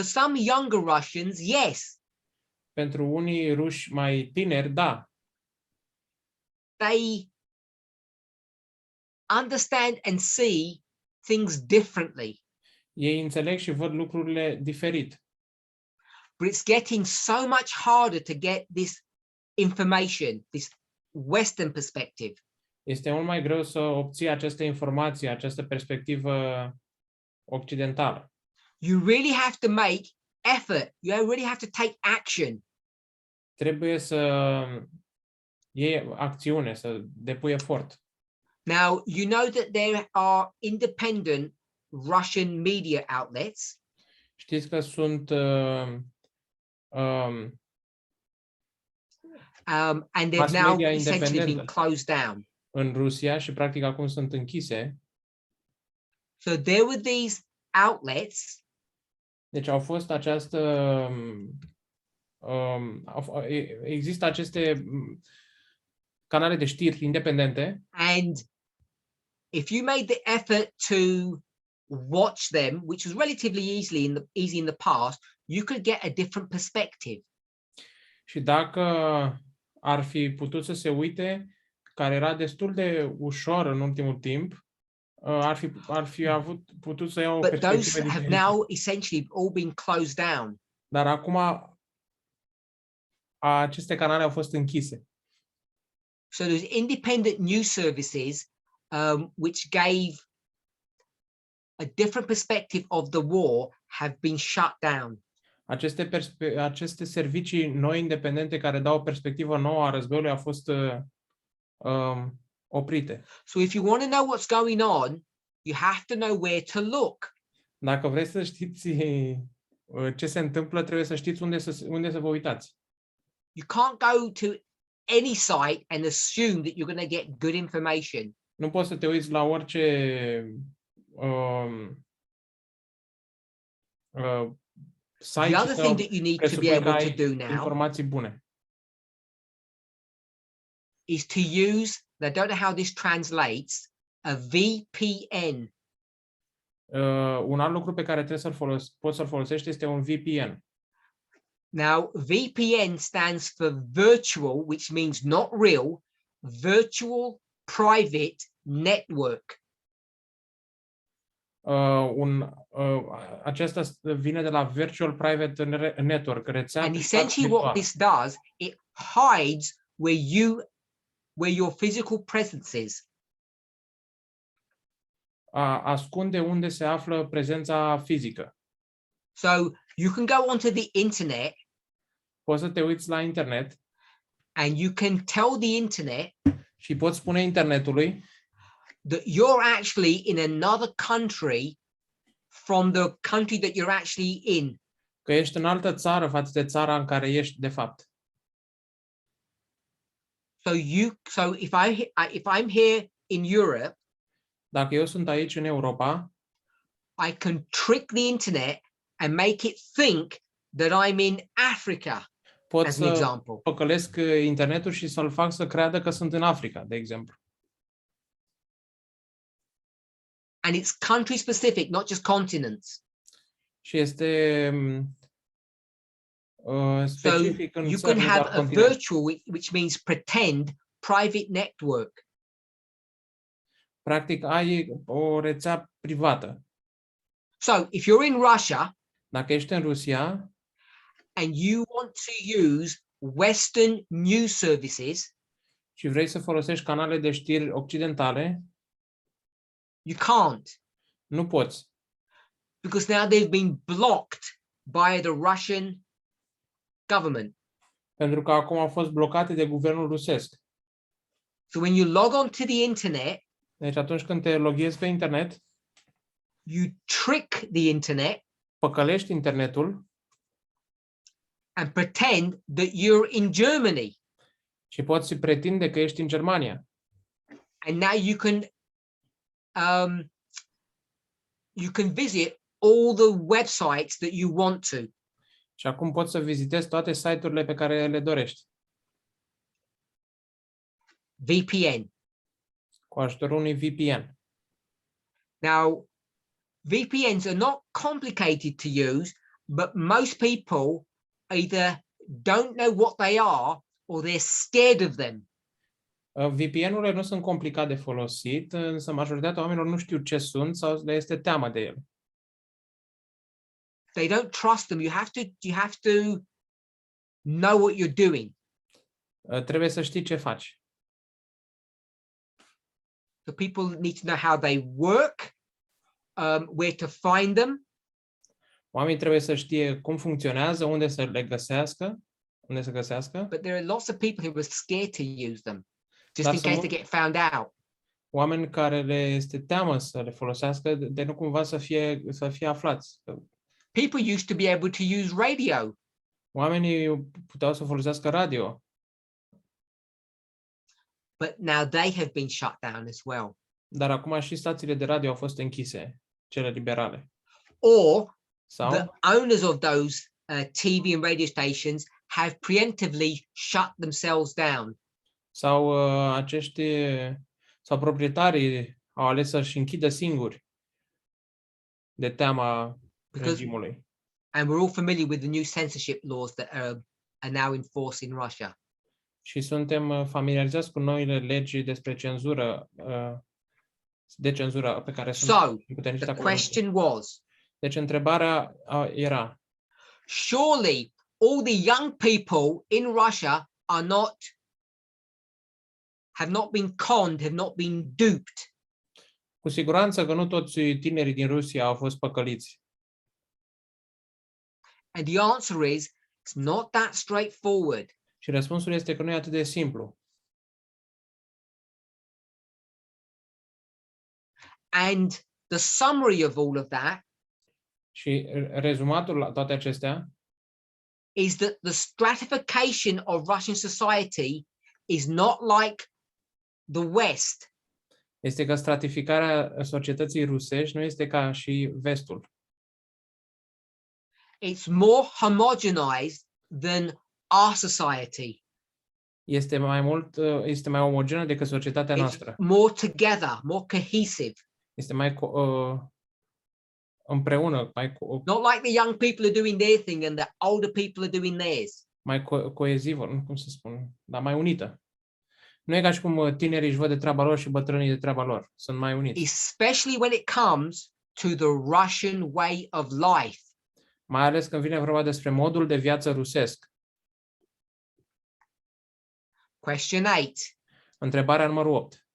some younger Russians, yes, Pentru unii ruși mai tineri, da, they understand and see things differently. ei înțeleg și văd lucrurile diferit. But it's getting so much harder to get this information, this Western perspective. Este mult mai greu să obții aceste informații, această perspectivă occidentală. You really have to make effort. You really have to take action. Trebuie să iei acțiune, să depui efort. Now, you know that there are independent Russian media outlets. Știți că sunt And they've mass now media essentially been independent closed down. în Rusia și practic acum sunt închise. So there were these outlets. Deci au fost există aceste canale de știri independente. And if you made the effort to watch them, which was relatively easy in the past, you could get a different perspective. Și dacă ar fi putut să se uite, care era destul de ușor în ultimul timp, ar fi putut să iau o But perspectivă those have diferită. now essentially all been closed down. Dar acum aceste canale au fost închise. So those independent news services, which gave a different perspective of the war, have been shut down. Aceste servicii noi independente care dau o perspectivă nouă a războiului au fost oprite. So if you want to know what's going on, you have to know where to look. Dacă vreți să știți ce se întâmplă, trebuie să știți unde să vă uitați. You can't go to any site and assume that you're going to get good information. Nu poți să te uiți la orice site The other și thing that you need to be presupui că able to ai do now informații bune. is to use, I don't know how this translates, a VPN. Un alt lucru pe care trebuie poți să-l folosești este un VPN. Now, VPN stands for virtual, which means not real, virtual private network. Acesta vine de la Virtual Private Network, rețea And privată essentially what virtuală. this does, it hides where your physical presence is. Ascunde unde se află prezența fizică. So you can go onto the internet Poți să te uiți la internet and you can tell the internet și poți spune internetului that you're actually in another country from the country that you're actually in. că ești în altă țară față de țara în care ești de fapt. So if I'm here in Europe, Dacă eu sunt aici în Europa, I can trick the internet and make it think that I'm in Africa, pot as an să example. păcălesc internetul și să-l fac să creadă că sunt în Africa, de exemplu. And it's country specific, not just continents. Și este specific în You țări, can nu have doar a continent. virtual, which means pretend, private network. Practic ai o rețea privată. So if you're in Russia Dacă ești în Rusia and you want to use Western news services, și vrei să folosești canale de știri occidentale, you can't, nu poți. because now they've been blocked by the Russian government. Pentru că acum au fost blocate de guvernul rusesc. So when you log on to the internet, Deci atunci când te loghezi pe internet, you trick the internet păcălești internetul and pretend that you're in Germany. și poți pretinde că ești în Germania. And now you can visit all the websites that you want to. Și acum poți să vizitezi toate site-urile pe care le dorești VPN. cu ajutorul unui VPN. Now, VPNs are not complicated to use, but most people either don't know what they are or they're scared of them. VPN-urile nu sunt complicat de folosit, însă majoritatea oamenilor nu știu ce sunt sau le este teamă de ele. They don't trust them. You have to know what you're doing. Trebuie să știi ce faci. So people need to know how they work, where to find them. Oamenii trebuie să știe cum funcționează, unde să le găsească, unde să găsească. But there are lots of people who are scared to use them, just Dar in case they get found out. Oameni care le este teamă să le folosească de nu cumva să fie aflați. People used to be able to use radio. Oamenii puteau să folosească radio, But now they have been shut down as well. dar acum și stațiile de radio au fost închise, cele liberale. Or Sau the owners of those TV and radio stations have preemptively shut themselves down. sau sau proprietarii au ales să-și închidă singuri de teama regimului. And we're all familiar with the new censorship laws that are now in force in Russia. Și suntem familiarizați cu noile legi despre cenzură, de cenzură pe care So, sunt puternici the acolo. question was, Deci întrebarea era, surely all the young people in Russia have not been conned, have not been duped. cu siguranță că nu toți tinerii din Rusia au fost păcăliți. And the answer is, it's not that straightforward. Și răspunsul este că nu e atât de simplu. And the summary of all of that Și rezumatul la toate acestea is that the stratification of Russian society is not like the West. este că stratificarea societății rusești nu este ca și vestul. It's more homogenized than our society. Este mai omogenă decât societatea It's noastră. more together, more cohesive. Este mai împreună, Not like the young people are doing their thing and the older people are doing theirs. mai coezivă, nu cum să spun, dar mai unită. Nu e ca și cum tinerii își văd de treaba lor și bătrânii de treaba lor. Sunt mai uniți. Especially when it comes to the Russian way of life. Mai ales când vine vorba despre modul de viață rusesc. Question 8. Întrebarea numărul 8.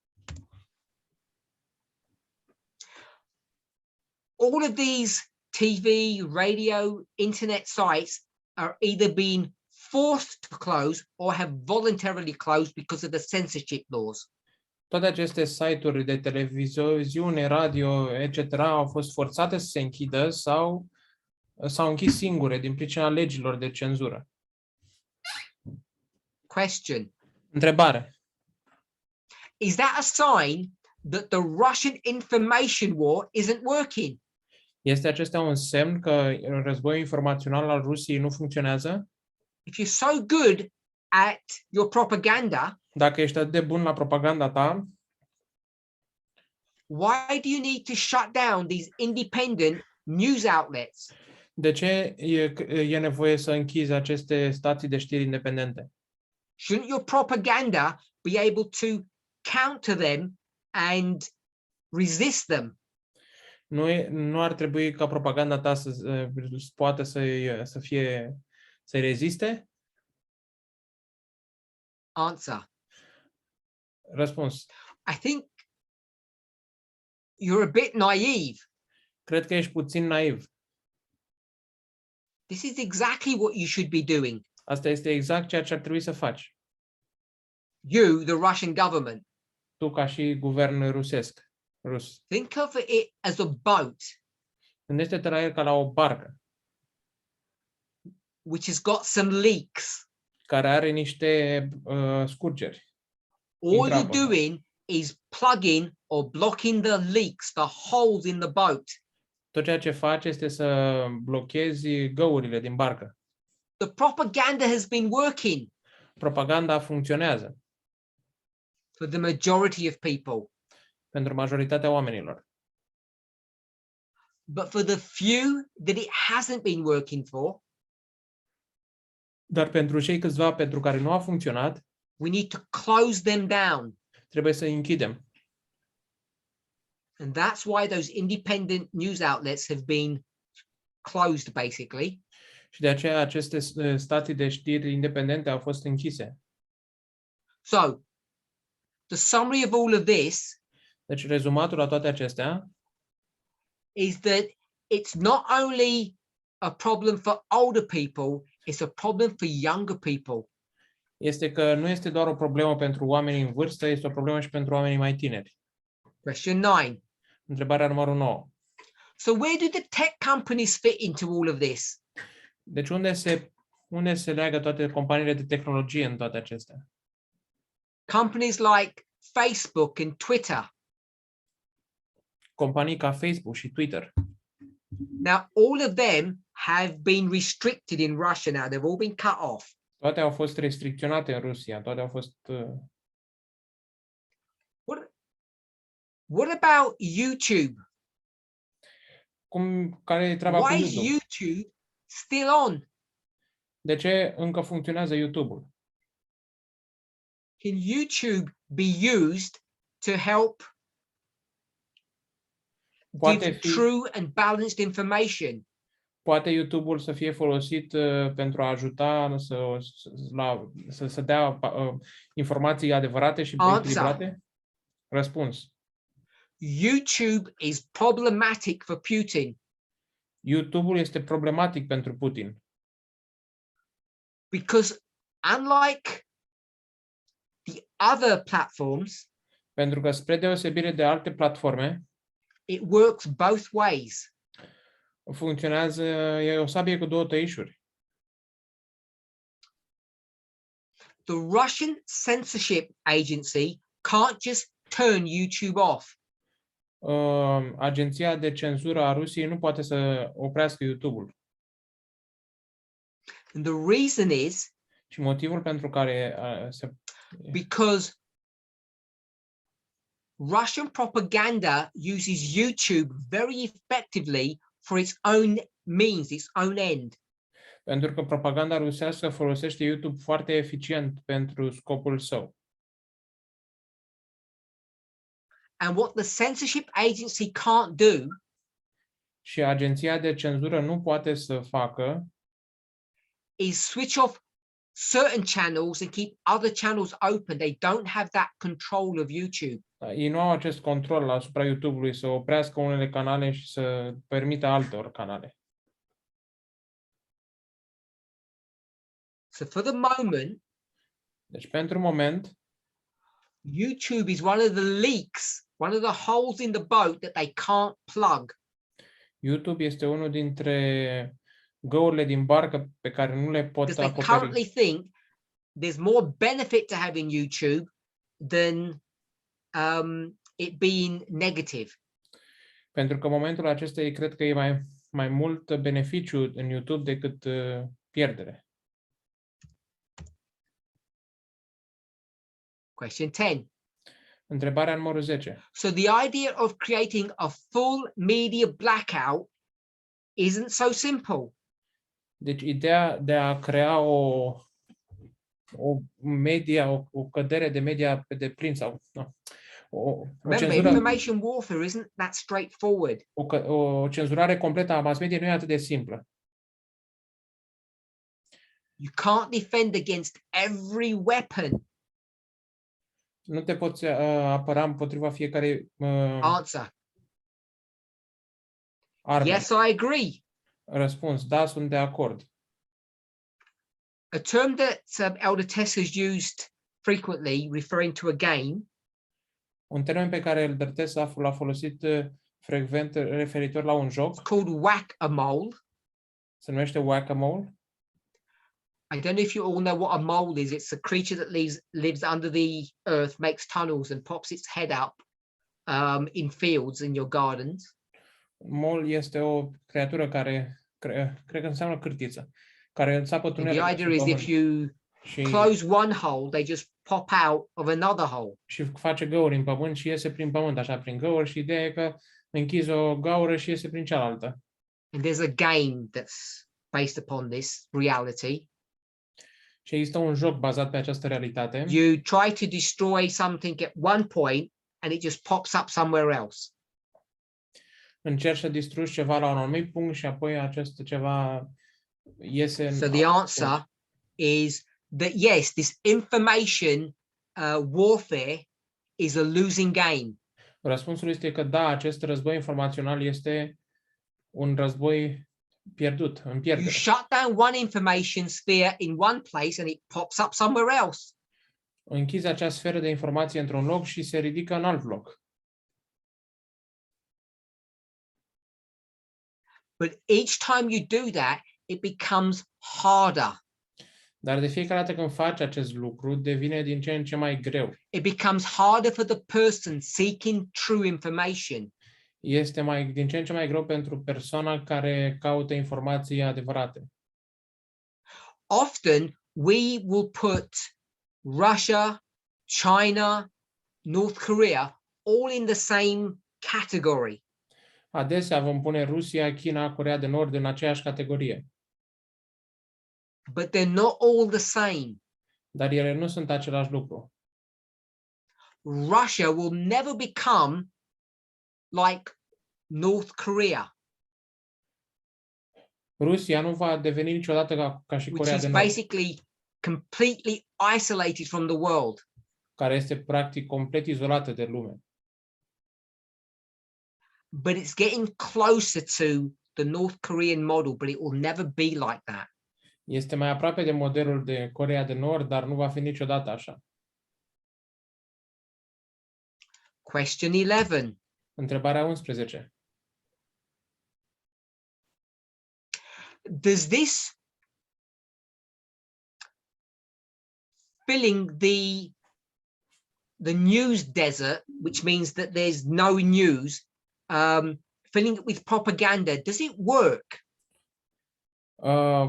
All of these TV, radio, internet sites are either being forced to close or have voluntarily closed because of the censorship laws. Toate aceste site-uri de televiziune, radio, etc. au fost forțate să se închidă sau s-au închis singure din pricina legilor de cenzură. Question. Întrebare. Is that a sign that the Russian information war isn't working? Este acesta un semn că războiul informațional al Rusiei nu funcționează? If you're so good at your propaganda, Dacă ești atât de bun la propaganda ta, why do you need to shut down these independent news outlets? de ce e nevoie să închizi aceste stații de știri independente? Shouldn't your propaganda be able to counter them and resist them? Nu ar trebui ca propaganda ta să poată să reziste? Answer. Răspuns. I think you're a bit naive. Cred că ești puțin naiv. This is exactly what you should be doing. Asta este exact ceea ce ar trebui să faci. You, the Russian government. Tu ca și guvern rusesc. Rus. Think of it as a boat. Gândește-te la el ca la o barcă Which has got some leaks. care are niște scurgeri. All you're doing is plugging or blocking the leaks, the holes in the boat. tot ceea ce faci este să blochezi găurile din barcă. The propaganda has been working Propaganda funcționează for the majority of people, pentru majoritatea oamenilor. but for the few that it hasn't been working for, Dar pentru cei câțiva pentru care nu a funcționat, we need to close them down. trebuie să îi închidem. And that's why those independent news outlets have been closed, basically. Și de aceea aceste stații de știri independente au fost închise. So, the summary of all of this Deci rezumatul la toate acestea is that it's not only a problem for older people, it's a problem for younger people. este că nu este doar o problemă pentru oamenii în vârstă, este o problemă și pentru oamenii mai tineri. Question 9. Întrebarea numărul 9. So where do the tech companies fit into all of this? Deci unde se leagă toate companiile de tehnologie în toate acestea? Companies like Facebook and Twitter. Companii ca Facebook și Twitter. Now, all of them have been restricted in Russia now. They've all been cut off. Toate au fost restricționate în Rusia, toate au fost What about YouTube? care e treaba cu Why is YouTube? YouTube still on? De ce încă funcționează YouTube-ul? Can YouTube be used to help give true and balanced information? Poate YouTube-ul să fie folosit pentru a ajuta să dea informații adevărate și echilibrate? Răspuns. YouTube is problematic for Putin. YouTube-ul este problematic pentru Putin. Because unlike the other platforms, Pentru că spre deosebire de alte platforme, it works both ways. funcționează, e o sabie cu două tăișuri. The Russian censorship agency can't just turn YouTube off. Agenția de cenzură a Rusiei nu poate să oprească YouTube-ul. And the reason is Și motivul pentru care because Russian propaganda uses YouTube very effectively for its own means, its own end. Pentru că propaganda rusească folosește YouTube foarte eficient pentru scopul său. And what the censorship agency can't do Și agenția de cenzură nu poate să facă is switch off certain channels and keep other channels open. They don't have that control of YouTube. ei nu au acest control asupra YouTube-ului să oprească unele canale și să permită altor canale. So for the moment, Deci pentru moment, YouTube is one of the leaks, one of the holes in the boat that they can't plug. YouTube este unul dintre găurile din barcă pe care nu le pot Because they acoperi. currently think there's more benefit to having YouTube than it being negative. Pentru că în momentul acesta ei cred că e mai mult beneficiu în YouTube decât pierdere. Question 10. Întrebarea numărul 10. So the idea of creating a full media blackout isn't so simple. Deci ideea de a crea o cădere de media pe deplin sau o Remember, cenzură, information warfare isn't that straightforward. o cenzurare completă a mass media nu e atât de simplă. You can't defend against every weapon. Nu te poți apăra împotriva fiecare Answer. arme. Yes, I agree. Răspuns, da, sunt de acord. A term that Elder Tess has used frequently, referring to a game, Un termen pe care Elder Tess l-a folosit frecvent referitor la un joc, it's called whack-a-mole. se numește whack-a-mole. I don't know if you all know what a mole is. It's a creature that lives under the earth, makes tunnels and pops its head up in fields in your gardens. Mol este o creatură care, cred că înseamnă cârtiță, care înțapă And tunelul the idea is if you și, close one hole, they just pop out of another hole. și face găuri în pământ și iese prin pământ, așa, prin găuri, și ideea e că închizi o gaură și iese prin cealaltă. And there's a game that's based upon this reality. Și există un joc bazat pe această realitate. You try to destroy something at one point and it just pops up somewhere else. Încerci să distrugi ceva la un anumit punct și apoi acest ceva iese în So the alt answer punct. is that yes, this information warfare is a losing game. Răspunsul este că da, acest război informațional este un război pierdut, în You pierdere. shut down one information sphere in one place and it pops up somewhere else. Închizi acea sferă de informație într-un loc și se ridică în alt loc. But each time you do that, it becomes harder. Dar de fiecare dată când faci acest lucru, devine din ce în ce mai greu. It becomes harder for the person seeking true information. Este din ce în ce mai greu pentru persoana care caută informații adevărate. Often we will put Russia, China, North Korea all in the same category. Adesea vom pune Rusia, China, Coreea de Nord în aceeași categorie. But they're not all the same. Dar ele nu sunt același lucru. Russia will never become like North Korea, Rusia nu va deveni niciodată ca și which Coreea is de Nord, basically completely isolated from the world. care este practic complet izolată de lume. But it's getting closer to the North Korean model, but it will never be like that. Este mai aproape de modelul de Coreea de Nord, dar nu va fi niciodată așa. Question 11. Întrebarea 11. Does this filling the news desert, which means that there's no news, filling it with propaganda, does it work?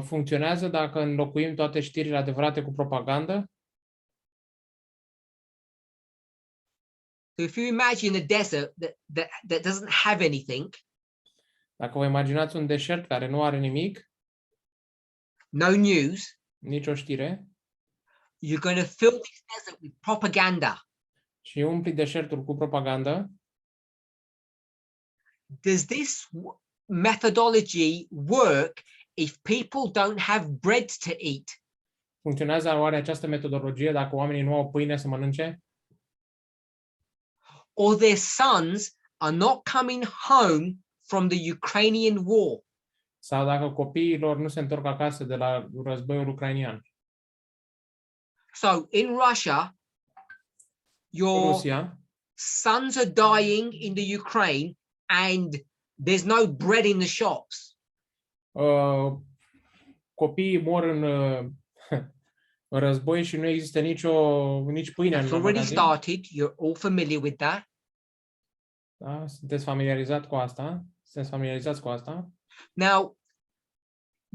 Funcționează dacă înlocuim toate știrile adevărate cu propagandă? So if you imagine a desert that doesn't have anything, Dacă vă imaginați un deșert care nu are nimic, no news, nicio știre, you're going to fill this desert with propaganda. și umpli deșertul cu propagandă, Does this methodology work if people don't have bread to eat? funcționează oare această metodologie dacă oamenii nu au pâine să mănânce? Or their sons are not coming home from the Ukrainian war? Sau dacă copiii lor nu se întorc acasă de la războiul ucrainian? So in Russia, your Rusia, sons are dying in the Ukraine and there's no bread in the shops. Copiii mor în război și nu există nici pâine It's în already magazin. started. You're all familiar with that. Da? Sunteți familiarizați cu asta? Sunteți familiarizați cu asta? Now,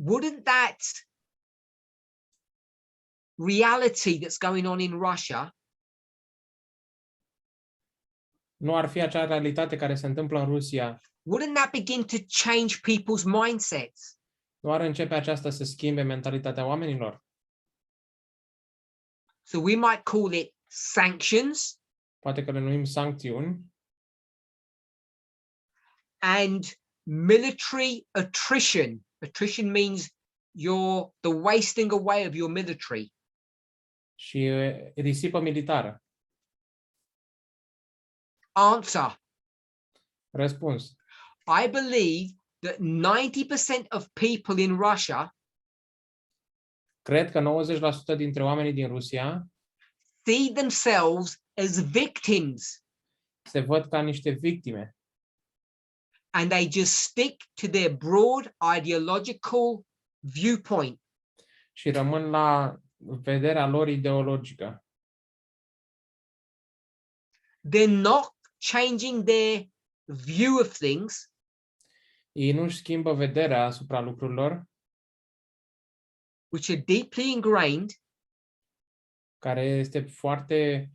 wouldn't that reality that's going on in Russia Nu ar fi acea realitate care se întâmplă în Rusia, wouldn't that begin to change people's mindsets? nu ar începe aceasta să schimbe mentalitatea oamenilor? So we might call it sanctions Poate că le numim sancțiuni and military attrition. Attrition means the wasting away of your military. și risipă militară. Answer. Răspuns. I believe that 90% of people in Russia Cred că 90% dintre oamenii din Rusia see themselves as victims se văd ca niște victime and they just stick to their broad ideological viewpoint. și rămân la vederea lor ideologică. They're not changing their view of things. Ei nu-și schimbă vederea asupra lucrurilor, which are deeply ingrained care este foarte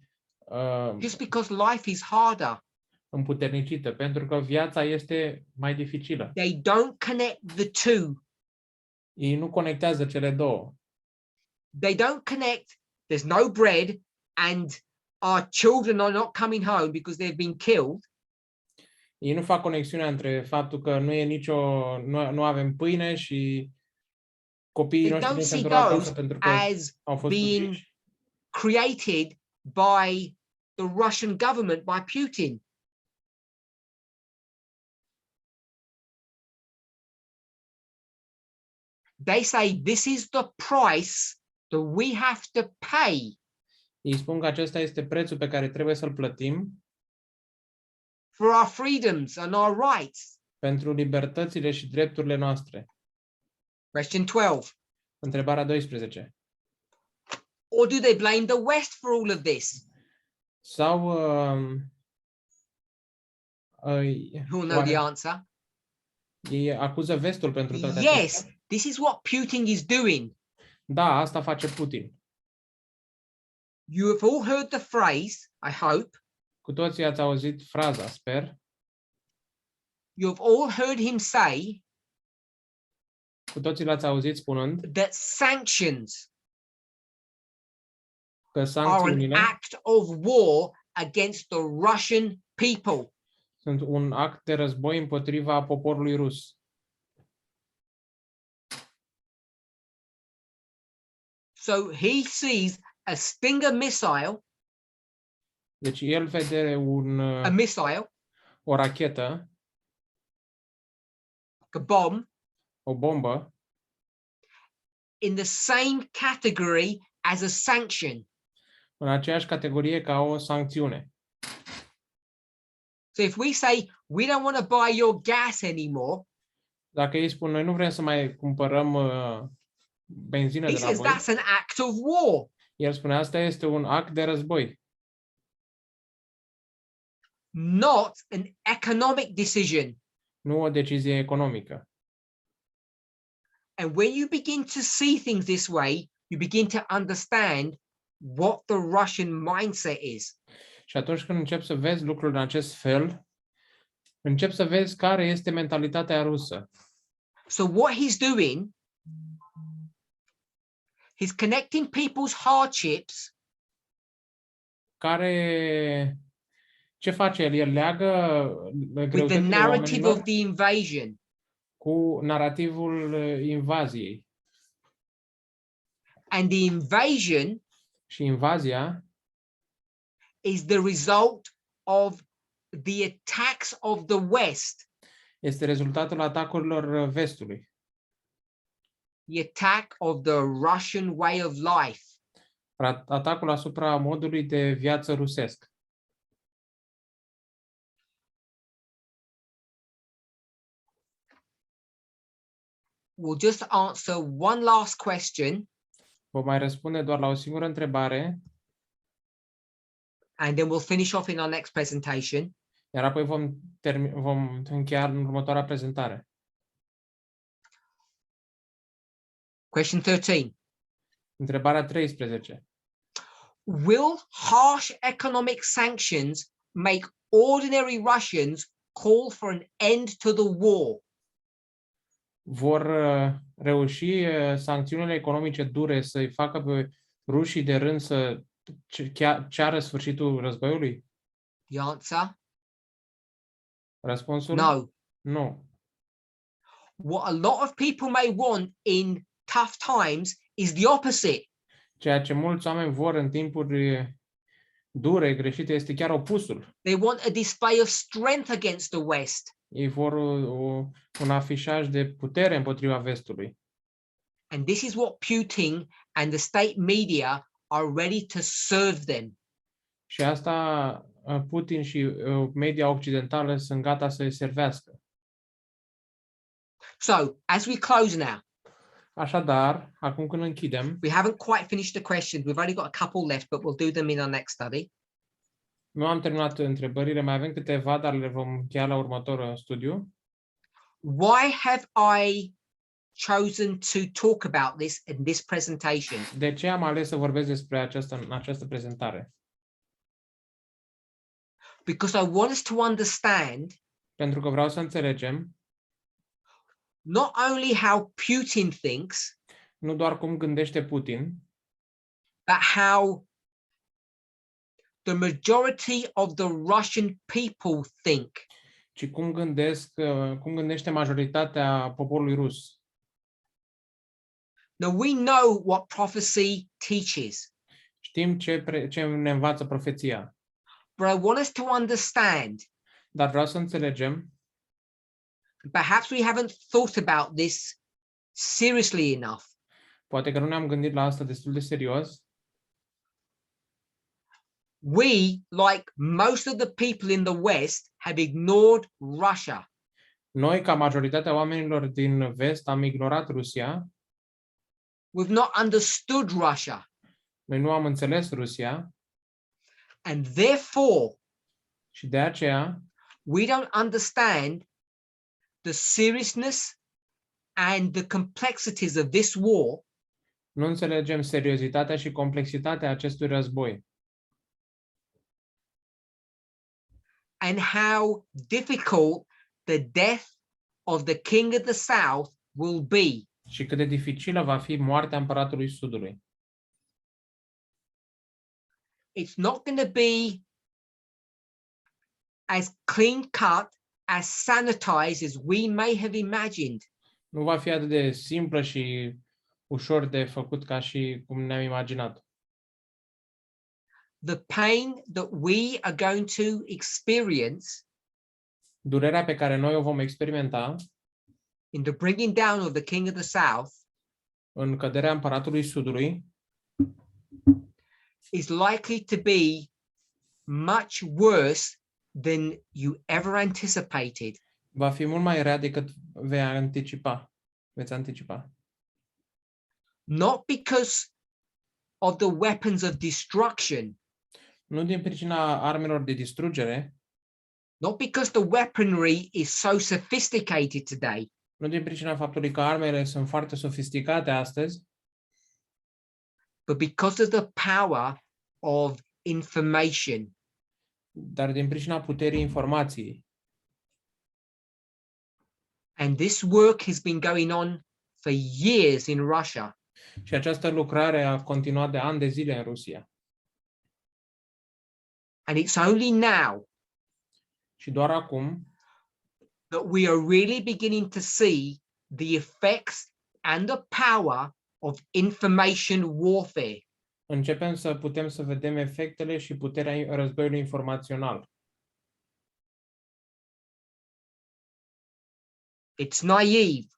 just because life is harder. împuternicită, pentru că viața este mai dificilă. They don't connect the two. Ei nu conectează cele două. They don't connect, there's no bread, and our children are not coming home because they've been killed. Ei nu fac conexiunea între faptul că nu avem pâine și copiii They noștri don't nu se see întorc acasă those pentru că as au fost being uciși. created by the Russian government, by Putin. They say this is the price that we have to pay Ei spun că acesta este prețul pe care trebuie să-l plătim for our freedoms and our rights. pentru libertățile și drepturile noastre. Question 12. Întrebarea 12. Or do they blame the West for all of this? Sau Who'll know the answer? ei acuză vestul pentru toate acestea? Yes, this is what Putin is doing. Da, asta face Putin. You have all heard the phrase, I hope. Cu toții ați auzit fraza, sper. You have all heard him say Cu toții l-ați auzit spunând that sanctions că are an sancțiunile act of war against the Russian people. sunt un act de război împotriva poporului rus. So he sees a Stinger missile, Deci el vede a missile, o rachetă, a bomb, o bombă, in the same category as a sanction. în aceeași categorie ca o sancțiune. So if we say we don't want to buy your gas anymore, Dacă ei spun, noi nu vrem să mai cumpărăm benzină he de la says voi, that's an act of war, el spune, asta este un act de război, not an economic decision. nu o decizie economică. And when you begin to see things this way, you begin to understand what the Russian mindset is. Și atunci când începi să vezi lucrurile în acest fel, începi să vezi care este mentalitatea rusă. So what he's doing, he's connecting people's hardships Ce face el? El leagă with the greutățile narrative oamenilor of the invasion. cu narativul invaziei. And the invasion Și invazia is the result of the attacks of the West, este rezultatul atacurilor vestului, the attack of the Russian way of life. atacul asupra modului de viață rusesc. We'll just answer one last question, Vom mai răspunde doar la o singură întrebare, and then we'll finish off in our next presentation. iar apoi vom încheia în următoarea prezentare. Question 13. Întrebarea 13. Will harsh economic sanctions make ordinary Russians call for an end to the war? Vor reuși sancțiunile economice dure să-i facă pe rușii de rând să ceară sfârșitul războiului? The answer? Răspunsul? No. Nu. What a lot of people may want in tough times is the opposite. Ceea ce mulți oameni vor în timpuri dure, greșite, este chiar opusul. They want a display of strength against the West. Ei vor un afișaj de putere împotriva vestului. And this is what Putin and the state media are ready to serve them. Și asta Putin și media occidentală sunt gata să-i servească. So, as we close now, Așadar, acum când închidem, we haven't quite finished the questions. We've only got a couple left, but we'll do them in our next study. nu am terminat întrebările, mai avem câteva, dar le vom încheia la următorul studiu. Why have I chosen to talk about this in this presentation? De ce am ales să vorbesc despre aceasta în această prezentare? Because I want us to understand Pentru că vreau să înțelegem not only how Putin thinks, nu doar cum gândește Putin, but how the majority of the Russian people think. ci cum gândește majoritatea poporului rus. Now we know what prophecy teaches, Știm ce ne învață profeția, but I want us to understand, dar vreau să înțelegem, perhaps we haven't thought about this seriously enough. poate că nu ne-am gândit la asta destul de serios. We, like most of the people in the West, have ignored Russia. Noi, ca majoritatea oamenilor din vest, am ignorat Rusia. We've not understood Russia. Noi nu am înțeles Rusia And therefore, și de aceea we don't understand the seriousness and the complexities of this war. nu înțelegem seriozitatea și complexitatea acestui război And how difficult the death of the king of the south will be. și cât de dificilă va fi moartea împăratului Sudului. It's not going to be as clean cut, as sanitized as we may have imagined. Nu va fi atât de simplă și ușor de făcut ca și cum ne-am imaginat. The pain that we are going to experience Durerea pe care noi o vom experimenta in the bringing down of the king of the south în căderea împăratului Sudului is likely to be much worse than you ever anticipated. va fi mult mai rea decât veți anticipa. Not because of the weapons of destruction, Nu din pricina armelor de distrugere, not because the weaponry is so sophisticated today, nu din pricina faptului că armele sunt foarte sofisticate astăzi, but because of the power of information. dar din pricina puterii informației. And this work has been going on for years in Russia. Și această lucrare a continuat de ani de zile în Rusia. And it's only now Și doar acum that we are really beginning to see the effects and the power of information warfare. începem să putem să vedem efectele și puterea războiului informațional. It's naive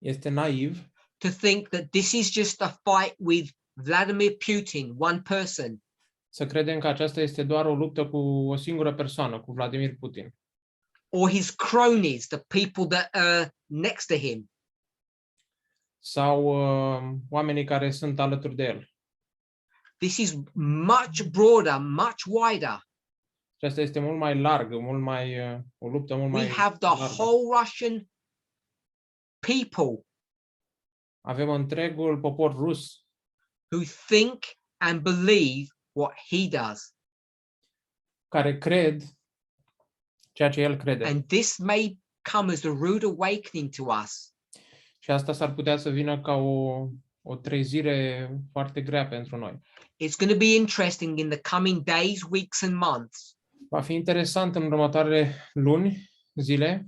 Este naiv to think that this is just a fight with Vladimir Putin, one person, să credem că aceasta este doar o luptă cu o singură persoană, cu Vladimir Putin, or his cronies, the people that are next to him. sau oamenii care sunt alături de el. This is much broader, much wider. Aceasta este mult mai largă, o luptă mult mai We have the largă. whole Russian people Avem întregul popor rus who think and believe what he does. care cred ceea ce el crede. And this may come as a rude awakening to us. Și asta s-ar putea să vină ca o trezire foarte grea pentru noi. It's going to be interesting in the coming days, weeks, and months Va fi interesant în următoarele luni, zile,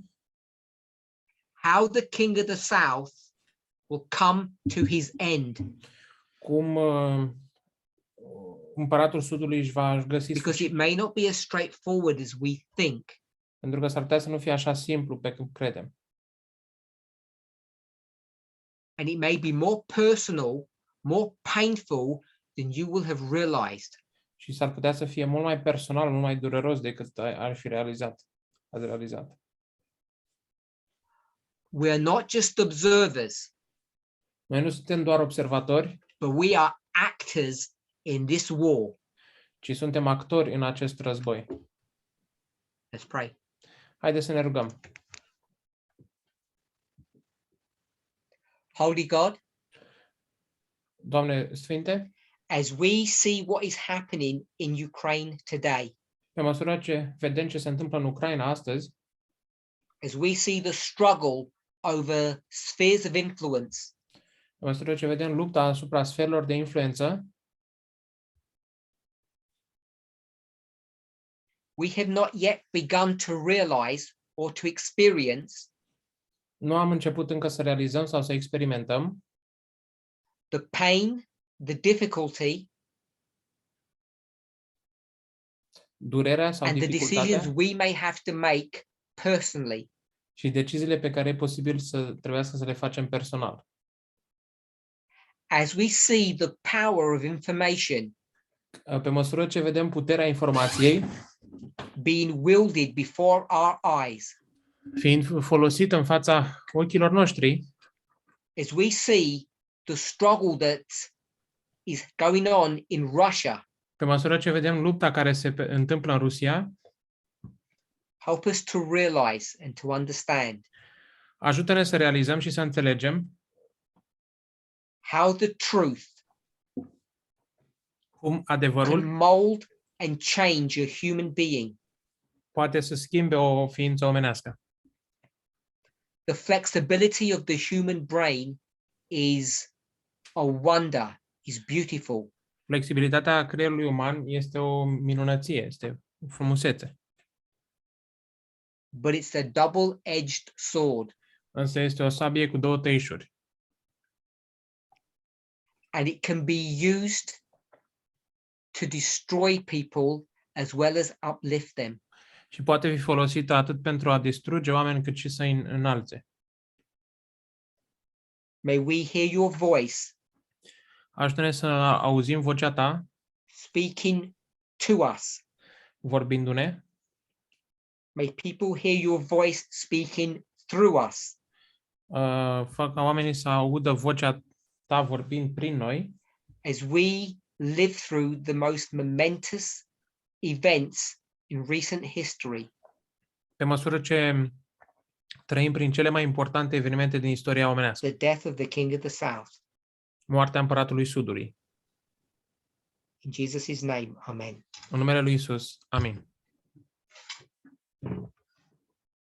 how the king of the south will come to his end, cum împăratul Sudului își va găsi because sfârșit. it may not be as straightforward as we think. Pentru că s-ar putea să nu fie așa simplu pe cum credem. And it may be more personal, more painful than you will have realized. Și s-ar putea să fie mult mai personal, mult mai dureros decât ar fi realizat. Ați realizat. We are not just observers, Noi nu suntem doar observatori, but we are actors in this war. ci suntem actori în acest război. Let's pray. Haideți să ne rugăm. Holy God, Doamne Sfinte, as we see what is happening in Ukraine today, pe măsură ce vedem ce se întâmplă în Ucraina astăzi, as we see the struggle over spheres of influence, pe măsură ce vedem lupta asupra sferelor de influență, we have not yet begun to realize or to experience nu am început încă să realizăm sau să experimentăm the pain, the difficulty, durerea sau and the decisions dificultatea we may have to make personally. și deciziile pe care e posibil să trebuiască să le facem personal. As we see the power of information Pe măsură ce vedem puterea informației being wielded before our eyes, fiind folosită în fața ochilor noștri, as we see the struggle that is going on in Russia, pe măsură ce vedem lupta care se întâmplă în Rusia, help us to realize and to understand ajută-ne să realizăm și să înțelegem how the truth cum can adevărul mold and change a human being. poate să schimbe o ființă omenească. The flexibility of the human brain is a wonder, is beautiful. Flexibilitatea creierului uman este o minunăție, este o frumusețe, But it's a double-edged sword, însă este o sabie cu două tăișuri and it can be used to destroy people as well as uplift them. și poate fi folosită atât pentru a distruge oameni cât și să îi înalțe. May we hear your voice Ajută-ne să auzim vocea ta speaking to us. vorbindu-ne, May people hear your voice speaking through us. fac ca oamenii să audă vocea ta vorbind prin noi, As we live through the most momentous events in recent history, pe măsură ce trăim prin cele mai importante evenimente din istoria omenească, the death of the King of the South. moartea împăratului Sudului. In Jesus' name, amen. În numele lui Isus. Amin.